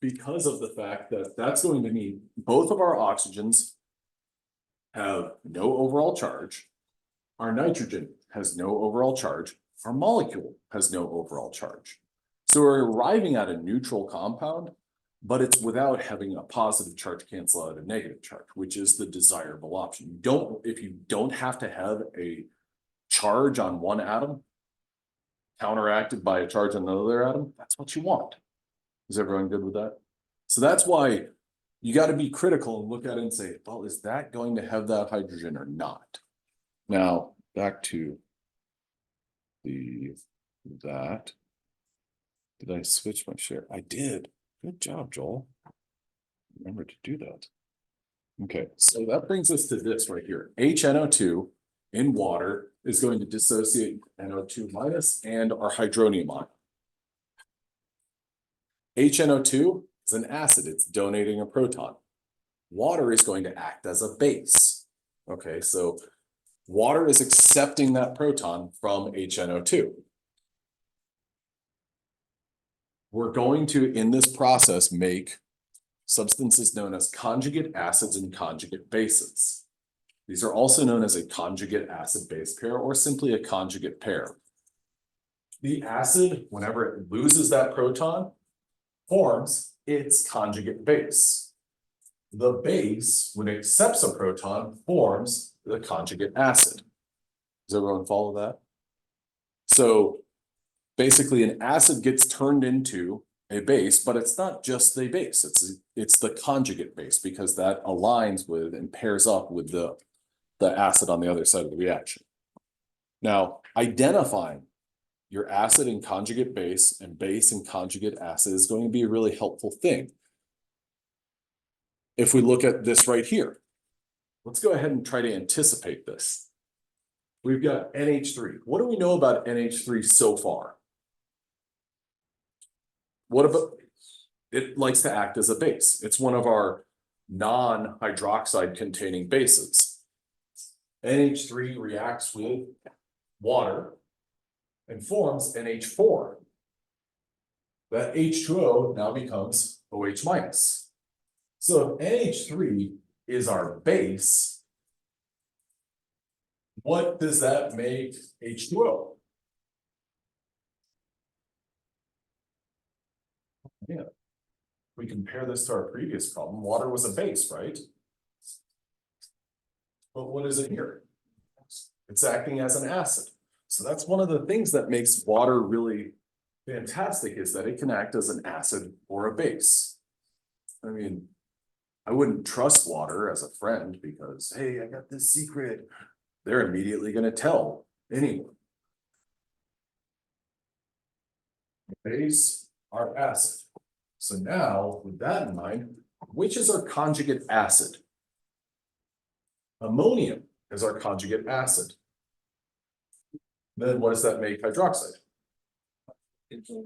because of the fact that that's going to mean both of our oxygens have no overall charge. Our nitrogen has no overall charge. Our molecule has no overall charge. So we're arriving at a neutral compound, but it's without having a positive charge cancel out a negative charge, which is the desirable option. If you don't have to have a charge on one atom counteracted by a charge on another atom, that's what you want. Is everyone good with that? So that's why you got to be critical and look at it and say, well, is that going to have that hydrogen or not? Now, back to that. Did I switch my share? I did. Good job, Joel. Remember to do that. Okay, so that brings us to this right here. HNO2 in water is going to dissociate NO2 minus and our hydronium ion. HNO2 is an acid, it's donating a proton. Water is going to act as a base. Okay, so water is accepting that proton from HNO2. We're going to, in this process, make substances known as conjugate acids and conjugate bases. These are also known as a conjugate acid-base pair or simply a conjugate pair. The acid, whenever it loses that proton, forms its conjugate base. The base, when it accepts a proton, forms the conjugate acid. Does everyone follow that? So basically an acid gets turned into a base, but it's not just the base, it's the conjugate base because that aligns with and pairs up with the acid on the other side of the reaction. Now, identifying your acid and conjugate base and base and conjugate acid is going to be a really helpful thing. If we look at this right here, let's go ahead and try to anticipate this. We've got NH3. What do we know about NH3 so far? What about, it likes to act as a base. It's one of our non-hydroxide containing bases. NH3 reacts with water and forms NH4. That H2O now becomes OH minus. So if NH3 is our base, what does that make H2O? Yeah. We compare this to our previous problem. Water was a base, right? But what is it here? It's acting as an acid. So that's one of the things that makes water really fantastic is that it can act as an acid or a base. I mean, I wouldn't trust water as a friend because, hey, I got this secret. They're immediately going to tell anyone. Base are acid. So now, with that in mind, which is our conjugate acid? Ammonium is our conjugate acid. Then what does that make hydroxide?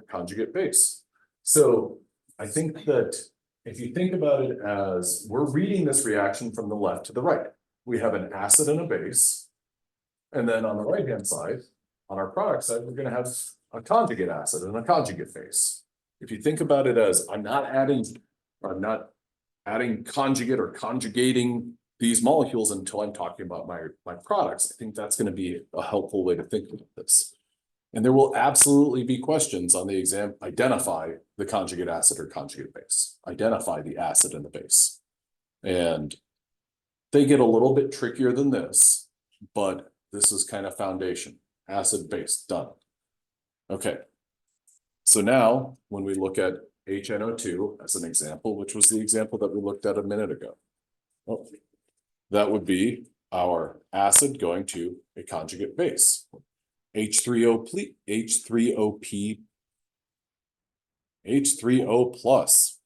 Conjugate base. So I think that if you think about it as we're reading this reaction from the left to the right, we have an acid and a base. And then on the right-hand side, on our product side, we're going to have a conjugate acid and a conjugate base. If you think about it as I'm not adding conjugate or conjugating these molecules until I'm talking about my products, I think that's going to be a helpful way to think about this. And there will absolutely be questions on the exam. Identify the conjugate acid or conjugate base. Identify the acid and the base. And they get a little bit trickier than this, but this is kind of foundation. Acid, base, done. Okay. So now, when we look at HNO2 as an example, which was the example that we looked at a minute ago, that would be our acid going to a conjugate base. H3O plus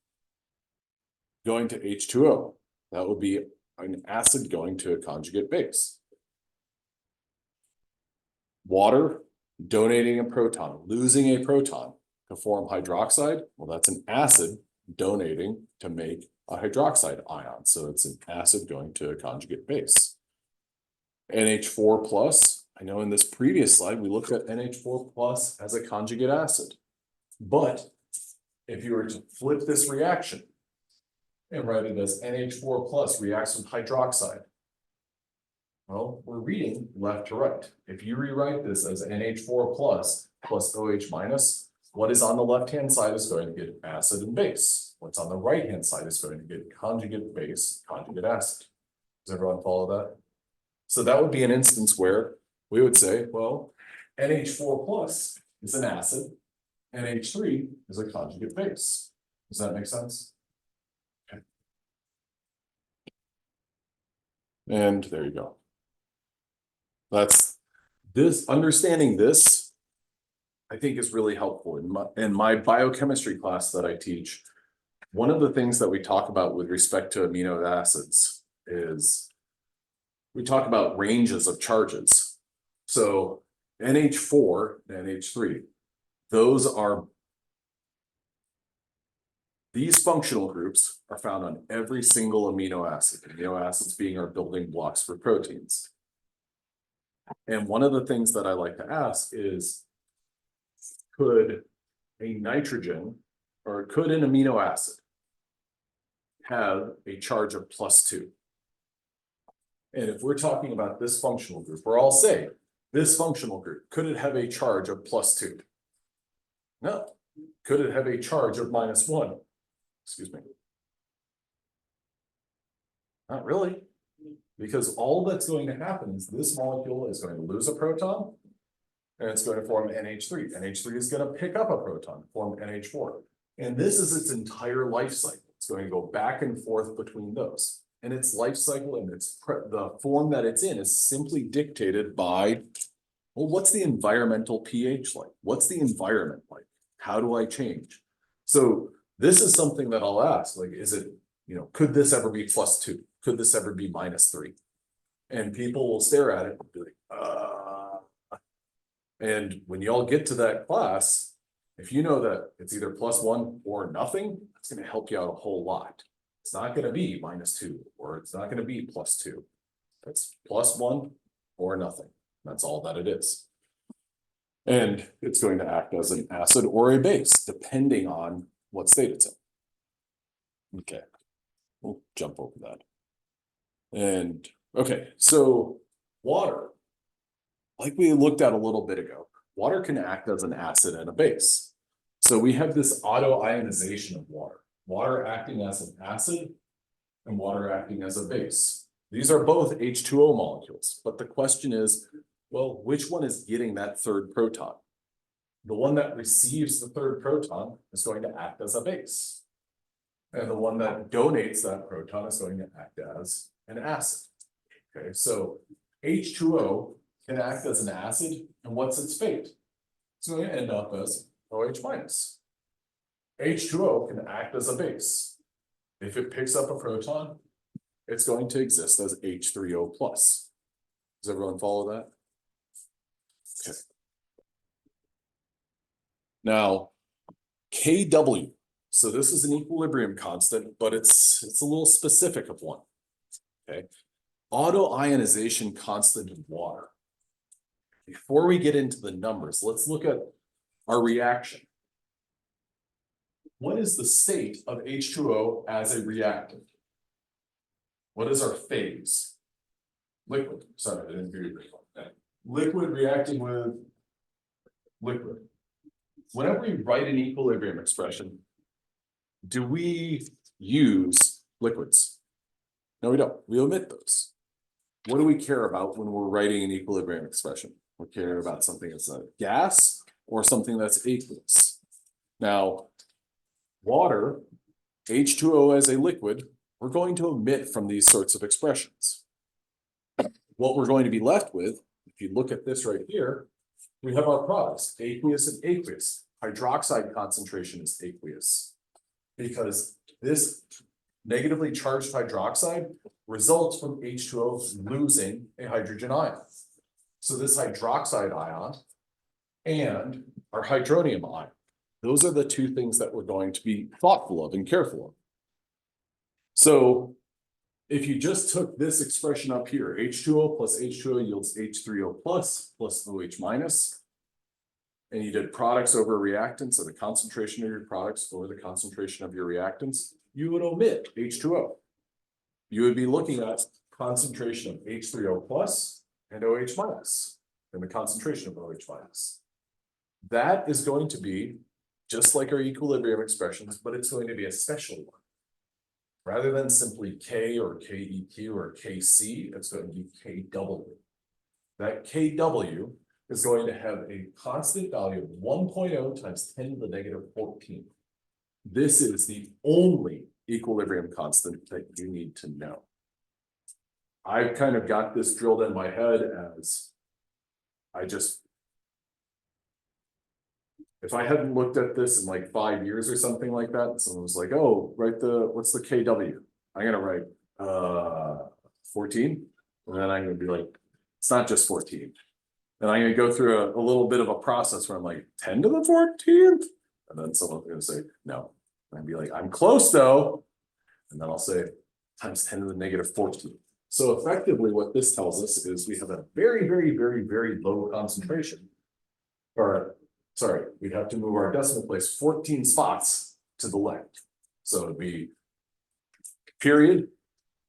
going to H2O. That would be an acid going to a conjugate base. Water donating a proton, losing a proton to form hydroxide. Well, that's an acid donating to make a hydroxide ion. So it's an acid going to a conjugate base. NH4 plus, I know in this previous slide, we looked at NH4 plus as a conjugate acid. But if you were to flip this reaction and write it as NH4 plus reacts with hydroxide, well, we're reading left to right. If you rewrite this as NH4 plus OH minus, what is on the left-hand side is going to get acid and base. What's on the right-hand side is going to get conjugate base, conjugate acid. Does everyone follow that? So that would be an instance where we would say, well, NH4 plus is an acid, NH3 is a conjugate base. Does that make sense? Okay. And there you go. That's This, understanding this, I think is really helpful in my biochemistry class that I teach. One of the things that we talk about with respect to amino acids is we talk about ranges of charges. So NH4 and NH3, these functional groups are found on every single amino acid, amino acids being our building blocks for proteins. And one of the things that I like to ask is, could a nitrogen or could an amino acid have a charge of +2? And if we're talking about this functional group, or I'll say this functional group, could it have a charge of +2? No. Could it have a charge of -1? Excuse me. Not really. Because all that's going to happen is this molecule is going to lose a proton and it's going to form NH3. NH3 is going to pick up a proton, form NH4. And this is its entire life cycle. It's going to go back and forth between those. And its life cycle and the form that it's in is simply dictated by, well, what's the environmental pH like? What's the environment like? How do I change? So this is something that I'll ask, like, is it, could this ever be +2? Could this ever be -3? And people will stare at it and be like, And when y'all get to that class, if you know that it's either +1 or nothing, it's going to help you out a whole lot. It's not going to be -2, or it's not going to be +2. It's +1 or nothing. That's all that it is. And it's going to act as an acid or a base, depending on what state it's in. Okay, we'll jump over that. And okay, so water, like we looked at a little bit ago, water can act as an acid and a base. So we have this auto-ionization of water, water acting as an acid and water acting as a base. These are both H2O molecules, but the question is, well, which one is getting that third proton? The one that receives the third proton is going to act as a base. And the one that donates that proton is going to act as an acid. Okay, so H2O can act as an acid, and what's its fate? It's going to end up as OH minus. H2O can act as a base. If it picks up a proton, it's going to exist as H3O plus. Does everyone follow that? Okay. Now, Kw. So this is an equilibrium constant, but it's a little specific of one. Okay. Auto-ionization constant in water. Before we get into the numbers, let's look at our reaction. What is the state of H2O as a reactant? What is our phase? Liquid. Sorry, I didn't hear you. Liquid reacting with liquid. Whenever we write an equilibrium expression, do we use liquids? No, we don't. We omit those. What do we care about when we're writing an equilibrium expression? We care about something that's a gas or something that's aqueous. Now, water, H2O as a liquid, we're going to omit from these sorts of expressions. What we're going to be left with, if you look at this right here, we have our products, aqueous and aqueous. Hydroxide concentration is aqueous because this negatively charged hydroxide results from H2O losing a hydrogen ion. So this hydroxide ion and our hydronium ion, those are the two things that we're going to be thoughtful of and careful of. So if you just took this expression up here, H2O plus H2O yields H3O plus OH minus, and you did products over reactants, or the concentration of your products over the concentration of your reactants, you would omit H2O. You would be looking at concentration of H3O plus and OH minus, and the concentration of OH minus. That is going to be just like our equilibrium expressions, but it's going to be a special one. Rather than simply K or KEQ or KC, it's going to be KW. That KW is going to have a constant value of 1.0 times 10 to the negative 14. This is the only equilibrium constant that you need to know. I kind of got this drilled in my head as I just. If I hadn't looked at this in like 5 years or something like that, someone was like, oh, what's the KW? I'm gonna write 14. And then I'm gonna be like, it's not just 14. And I'm gonna go through a little bit of a process where I'm like, 10 to the 14th. And then someone's gonna say, no. And I'd be like, I'm close though. And then I'll say times 10 to the negative 14. So effectively what this tells us is we have a very, very, very, very low concentration. Or sorry, we'd have to move our decimal place 14 spots to the left. So it'd be period,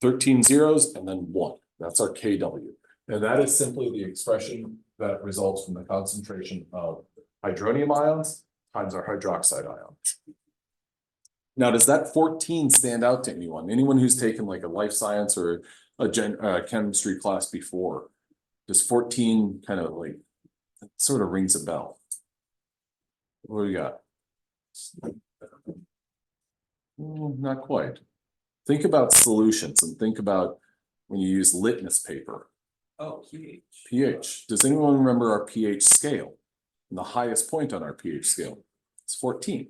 13 zeros, and then 1. That's our KW. And that is simply the expression that results from the concentration of hydronium ions times our hydroxide ions. Now, does that 14 stand out to anyone? Anyone who's taken like a life science or a chemistry class before? Does 14 kind of like, sort of rings a bell? What do we got? Not quite. Think about solutions and think about when you use litmus paper. Oh, pH. pH. Does anyone remember our pH scale? And the highest point on our pH scale is 14.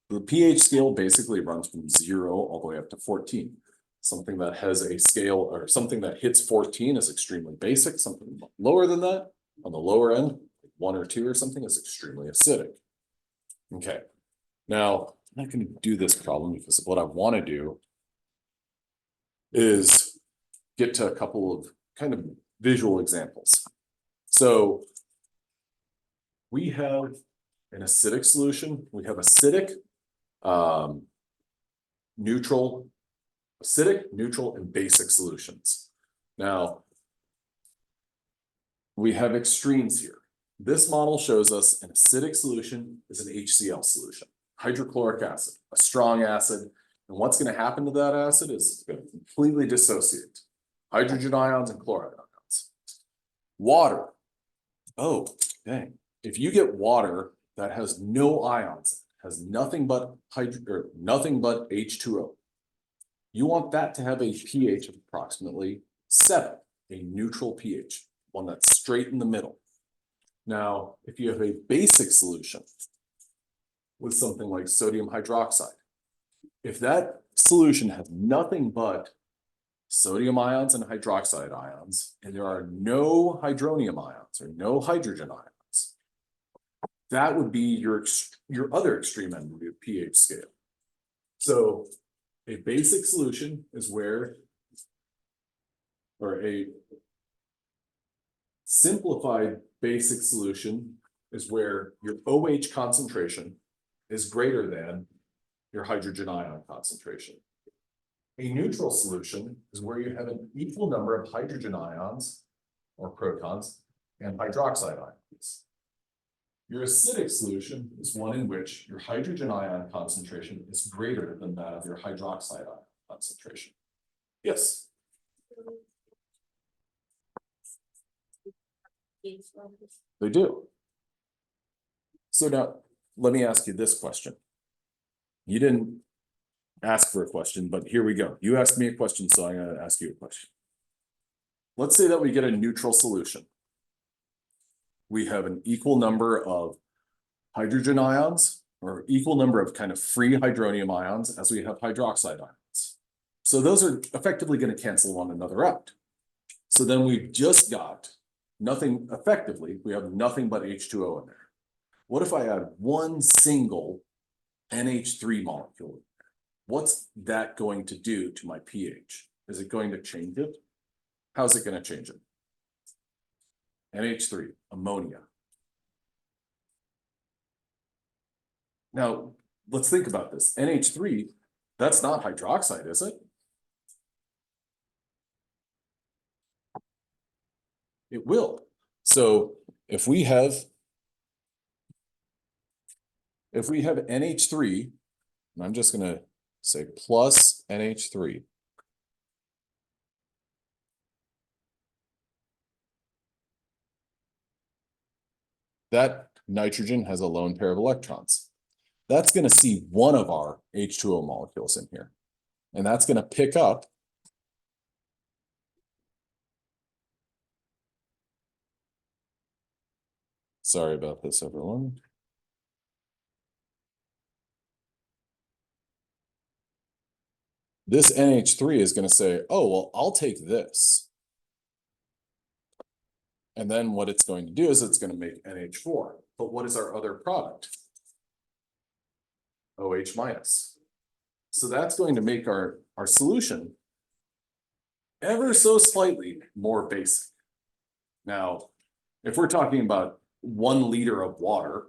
The pH scale basically runs from 0 all the way up to 14. Something that has a scale or something that hits 14 is extremely basic. Something lower than that, on the lower end, 1 or 2 or something, is extremely acidic. Okay, now I'm not going to do this problem because what I want to do is get to a couple of kind of visual examples. So we have an acidic solution. We have acidic, neutral, and basic solutions. Now, we have extremes here. This model shows us an acidic solution is an HCl solution, hydrochloric acid, a strong acid. And what's going to happen to that acid is it's going to completely dissociate hydrogen ions and chloride ions. Water. Oh, dang. If you get water that has no ions, has nothing but H2O, you want that to have a pH of approximately 7, a neutral pH, one that's straight in the middle. Now, if you have a basic solution with something like sodium hydroxide, if that solution has nothing but sodium ions and hydroxide ions, and there are no hydronium ions or no hydrogen ions, that would be your other extreme end of your pH scale. So a basic solution is where, or a simplified basic solution is where your OH concentration is greater than your hydrogen ion concentration. A neutral solution is where you have an equal number of hydrogen ions or protons and hydroxide ions. Your acidic solution is one in which your hydrogen ion concentration is greater than that of your hydroxide ion concentration. Yes. They do. So now, let me ask you this question. You didn't ask for a question, but here we go. You asked me a question, so I'm going to ask you a question. Let's say that we get a neutral solution. We have an equal number of hydrogen ions or equal number of kind of free hydronium ions as we have hydroxide ions. So those are effectively going to cancel one another out. So then we've just got nothing, effectively, we have nothing but H2O in there. What if I add one single NH3 molecule? What's that going to do to my pH? Is it going to change it? How's it going to change it? NH3, ammonia. Now, let's think about this. NH3, that's not hydroxide, is it? It will. So if we have NH3, and I'm just going to say plus NH3. That nitrogen has a lone pair of electrons. That's going to see one of our H2O molecules in here. And that's going to pick up Sorry about this, everyone. This NH3 is going to say, oh, well, I'll take this. And then what it's going to do is it's going to make NH4. But what is our other product? OH minus. So that's going to make our solution ever so slightly more basic. Now, if we're talking about 1 liter of water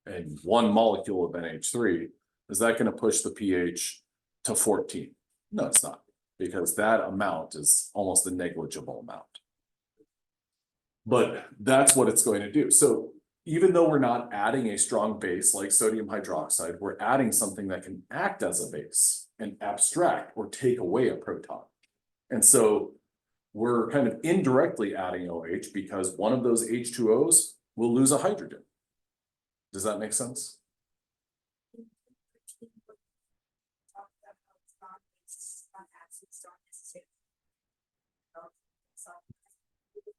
and 1 molecule of NH3, is that going to push the pH to 14? No, it's not, because that amount is almost a negligible amount. But that's what it's going to do. So even though we're not adding a strong base like sodium hydroxide, we're adding something that can act as a base and abstract or take away a proton. And so we're kind of indirectly adding OH because one of those H2Os will lose a hydrogen. Does that make sense?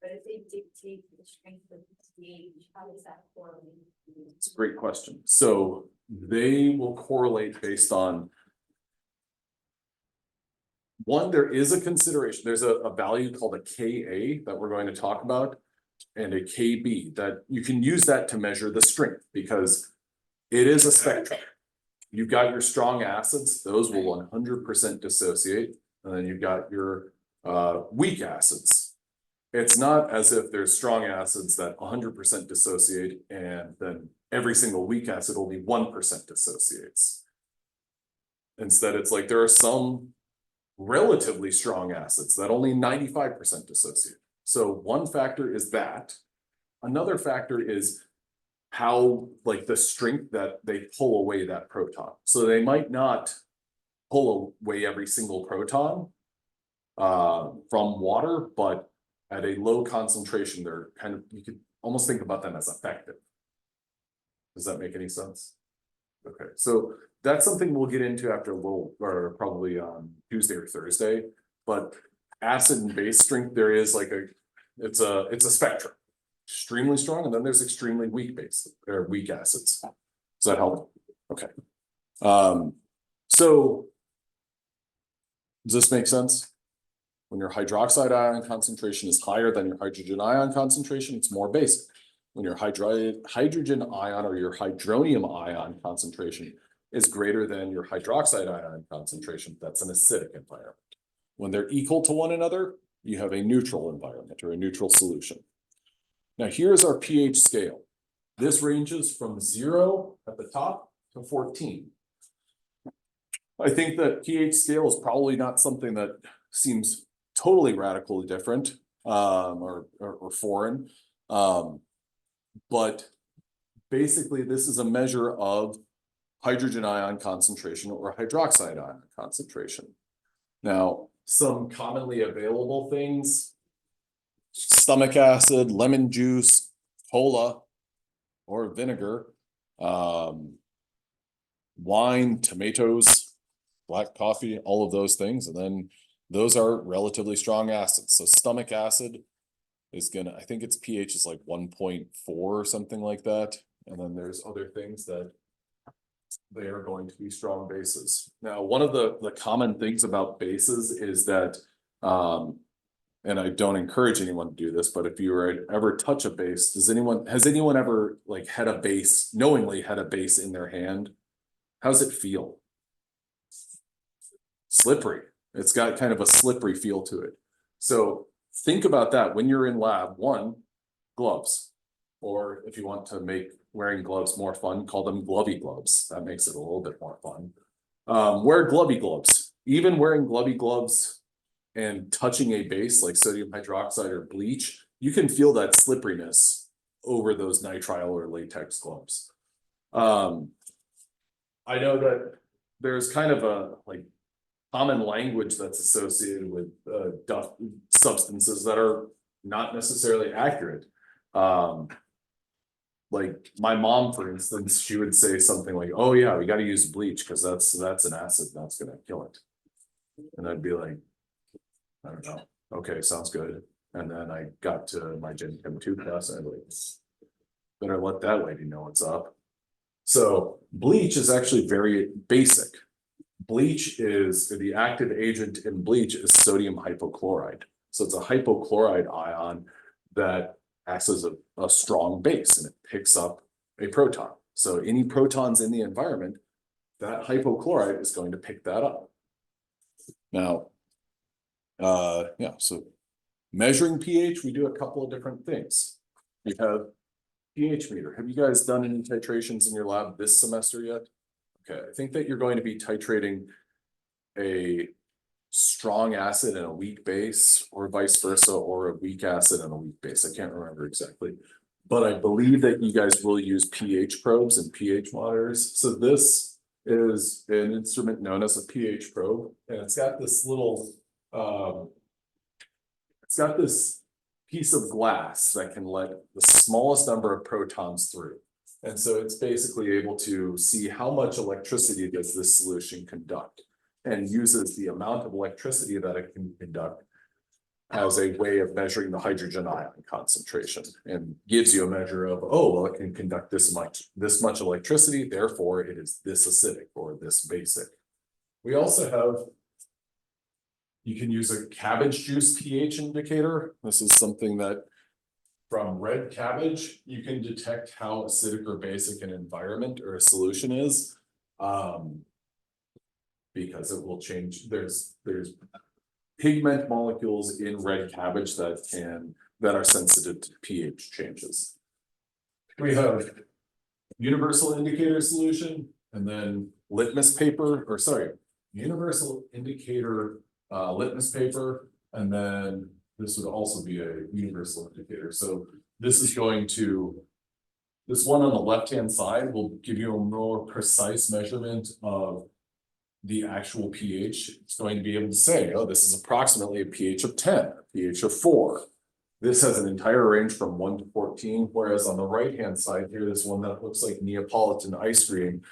But if they dictate the strength of the pH, how does that correlate? It's a great question. So they will correlate based on one, there is a consideration. There's a value called a Ka that we're going to talk about, and a Kb that you can use that to measure the strength because it is a spectrum. You've got your strong acids, those will 100% dissociate, and then you've got your weak acids. It's not as if there's strong acids that 100% dissociate and then every single weak acid only 1% dissociates. Instead, it's like there are some relatively strong acids that only 95% dissociate. So one factor is that. Another factor is how, like, the strength that they pull away that proton. So they might not pull away every single proton from water, but at a low concentration, they're kind of, you could almost think about them as effective. Does that make any sense? Okay, so that's something we'll get into after a little, or probably on Tuesday or Thursday. But acid and base strength, there is like it's a spectrum, extremely strong, and then there's extremely weak base or weak acids. Does that help? Okay. So does this make sense? When your hydroxide ion concentration is higher than your hydrogen ion concentration, it's more basic. When your hydrogen ion or your hydronium ion concentration is greater than your hydroxide ion concentration, that's an acidic environment. When they're equal to one another, you have a neutral environment or a neutral solution. Now here's our pH scale. This ranges from 0 at the top to 14. I think that pH scale is probably not something that seems totally radically different or foreign. But basically this is a measure of hydrogen ion concentration or hydroxide ion concentration. Now, some commonly available things, stomach acid, lemon juice, cola or vinegar, wine, tomatoes, black coffee, all of those things. And then those are relatively strong acids. So stomach acid is gonna, I think its pH is like 1.4 or something like that. And then there's other things that they are going to be strong bases. Now, one of the common things about bases is that, and I don't encourage anyone to do this, but if you were ever touch a base, has anyone ever like had a base, knowingly had a base in their hand? How's it feel? Slippery. It's got kind of a slippery feel to it. So think about that when you're in lab. One, gloves, or if you want to make wearing gloves more fun, call them glovey gloves. That makes it a little bit more fun. Wear glovey gloves. Even wearing glovey gloves and touching a base like sodium hydroxide or bleach, you can feel that slipperiness over those nitrile or latex gloves. I know that there's kind of a like common language that's associated with substances that are not necessarily accurate. Like my mom, for instance, she would say something like, "Oh yeah, we got to use bleach because that's an acid that's going to kill it." And I'd be like, "I don't know. Okay, sounds good." And then I got to my Gen Chem 2 class and I was like, Better let that lady know what's up. So bleach is actually very basic. Bleach is, the active agent in bleach is sodium hypochlorite. So it's a hypochlorite ion that acts as a strong base and it picks up a proton. So any protons in the environment, that hypochlorite is going to pick that up. Now, yeah, so measuring pH, we do a couple of different things. We have pH meter. Have you guys done any titrations in your lab this semester yet? Okay, I think that you're going to be titrating a strong acid and a weak base, or vice versa, or a weak acid and a weak base. I can't remember exactly. But I believe that you guys will use pH probes and pH monitors. So this is an instrument known as a pH probe, and it's got this little, it's got this piece of glass that can let the smallest number of protons through. And so it's basically able to see how much electricity does this solution conduct, and uses the amount of electricity that it can conduct as a way of measuring the hydrogen ion concentration, and gives you a measure of, oh, well, it can conduct this much electricity, therefore it is this acidic or this basic. We also have, you can use a cabbage juice pH indicator. This is something that from red cabbage, you can detect how acidic or basic an environment or a solution is. Because it will change, there's pigment molecules in red cabbage that are sensitive to pH changes. We have universal indicator solution, and then litmus paper, or sorry, universal indicator litmus paper, and then this would also be a universal indicator. So this is going to, this one on the left-hand side will give you a more precise measurement of the actual pH. It's going to be able to say, oh, this is approximately a pH of 10, a pH of 4. This has an entire range from 1 to 14, whereas on the right-hand side here, this one that looks like Neapolitan ice cream,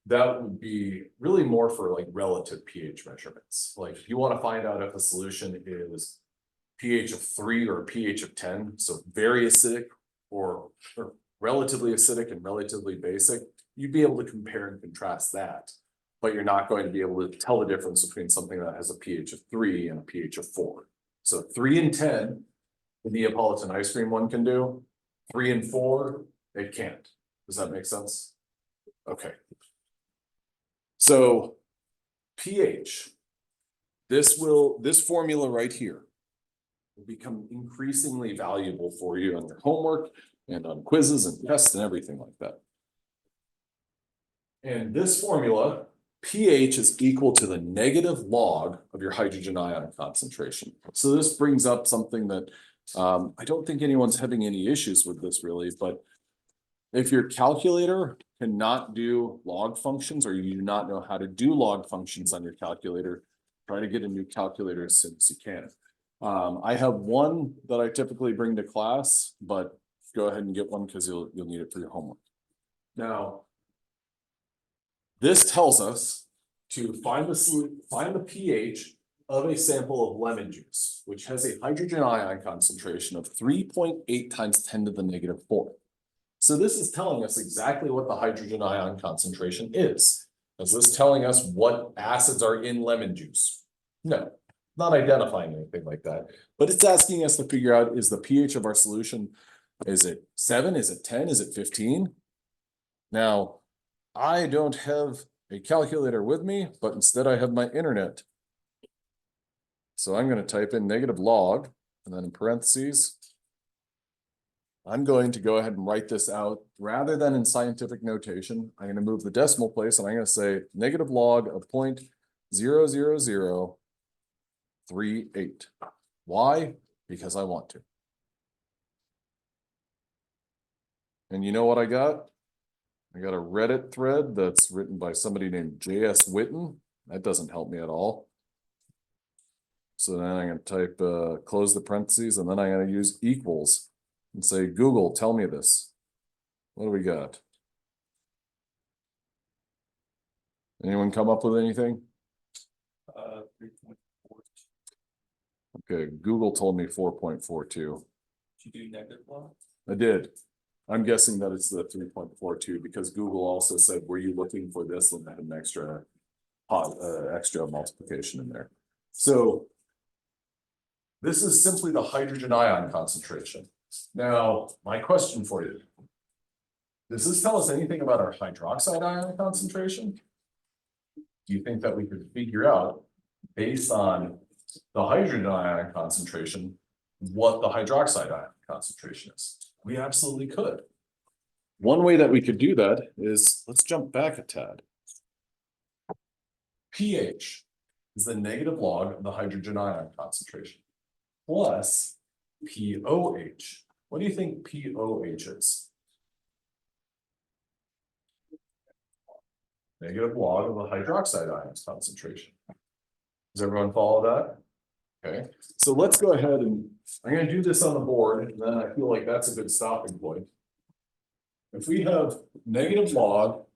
that would be really more for like relative pH measurements. Like if you want to find out if a solution is pH of 3 or pH of 10, so very acidic or relatively acidic and relatively basic, you'd be able to compare and contrast that. But you're not going to be able to tell the difference between something that has a pH of 3 and a pH of 4. So 3 and 10, the Neapolitan ice cream one can do. 3 and 4, it can't. Does that make sense? Okay. So pH, this formula right here will become increasingly valuable for you on your homework and on quizzes and tests and everything like that. And this formula, pH is equal to the negative log of your hydrogen ion concentration. So this brings up something that I don't think anyone's having any issues with this really, but if your calculator cannot do log functions, or you do not know how to do log functions on your calculator, try to get a new calculator as soon as you can. I have one that I typically bring to class, but go ahead and get one because you'll need it for your homework. Now, this tells us to find the pH of a sample of lemon juice, which has a hydrogen ion concentration of 3.8 times 10 to the negative 4. So this is telling us exactly what the hydrogen ion concentration is. Is this telling us what acids are in lemon juice? No, not identifying anything like that, but it's asking us to figure out, is the pH of our solution, is it 7, is it 10, is it 15? Now, I don't have a calculator with me, but instead I have my internet. So I'm going to type in negative log, and then in parentheses, I'm going to go ahead and write this out rather than in scientific notation. I'm going to move the decimal place, and I'm going to say negative log of 0.00038. Why? Because I want to. And you know what I got? I got a Reddit thread that's written by somebody named J.S. Witten. That doesn't help me at all. So then I'm going to type, close the parentheses, and then I'm going to use equals and say, Google, tell me this. What do we got? Anyone come up with anything? 3.4. Okay, Google told me 4.42. Did you do negative log? I did. I'm guessing that it's the 3.42 because Google also said, were you looking for this and had an extra extra multiplication in there. So this is simply the hydrogen ion concentration. Now, my question for you. Does this tell us anything about our hydroxide ion concentration? Do you think that we could figure out, based on the hydrogen ion concentration, what the hydroxide ion concentration is? We absolutely could. One way that we could do that is, let's jump back a tad. pH is the negative log of the hydrogen ion concentration plus POH. What do you think POH is? Negative log of the hydroxide ion concentration. Does everyone follow that? Okay, so let's go ahead and I'm going to do this on the board, and then I feel like that's a good stopping point. If we have negative log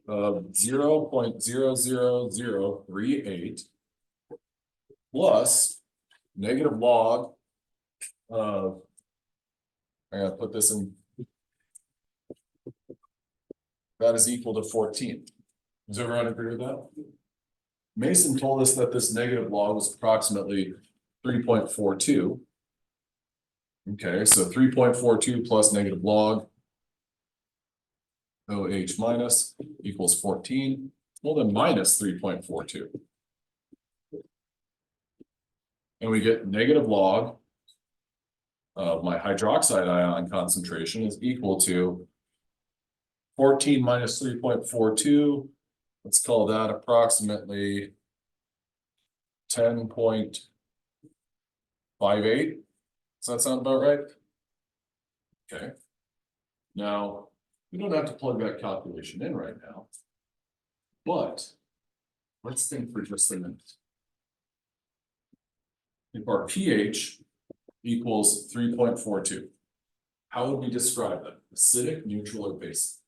of 0.00038 plus negative log of, I gotta put this in, that is equal to 14. Does everyone agree with that? Mason told us that this negative log was approximately 3.42. Okay, so 3.42 plus negative log OH minus equals 14. Well, then minus 3.42. And we get negative log of my hydroxide ion concentration is equal to 14 minus 3.42. Let's call that approximately 10.58. Does that sound about right? Okay. Now, we don't have to plug that calculation in right now, but let's think for just a minute. If our pH equals 3.42, how would we describe that? Acidic, neutral, or basic?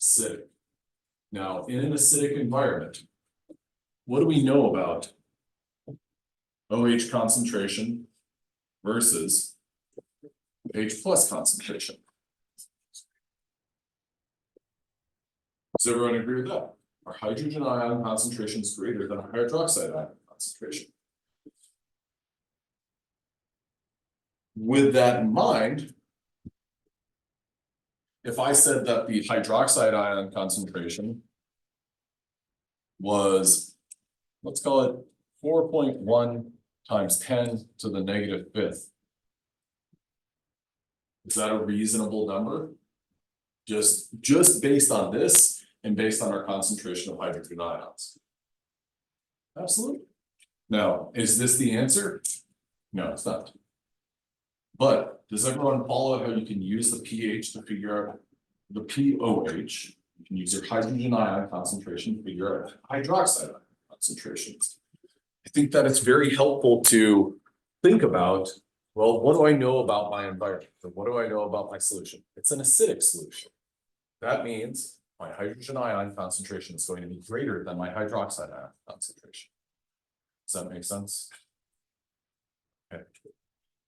Acidic. Now, in an acidic environment, what do we know about OH concentration versus H plus concentration? Does everyone agree with that? Our hydrogen ion concentration is greater than our hydroxide ion concentration. With that in mind, if I said that the hydroxide ion concentration was, let's call it 4.1 times 10 to the negative fifth. Is that a reasonable number? Just based on this and based on our concentration of hydrogen ions. Absolutely. Now, is this the answer? No, it's not. But does everyone follow how you can use the pH to figure out the POH? You can use your hydrogen ion concentration to figure out hydroxide ion concentrations. I think that it's very helpful to think about, well, what do I know about my environment? Or what do I know about my solution? It's an acidic solution. That means my hydrogen ion concentration is going to be greater than my hydroxide ion concentration. Does that make sense? Okay.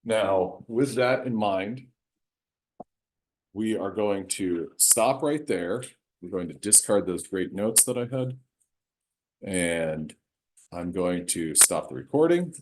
Now, with that in mind, we are going to stop right there. We're going to discard those great notes that I had. And I'm going to stop the recording.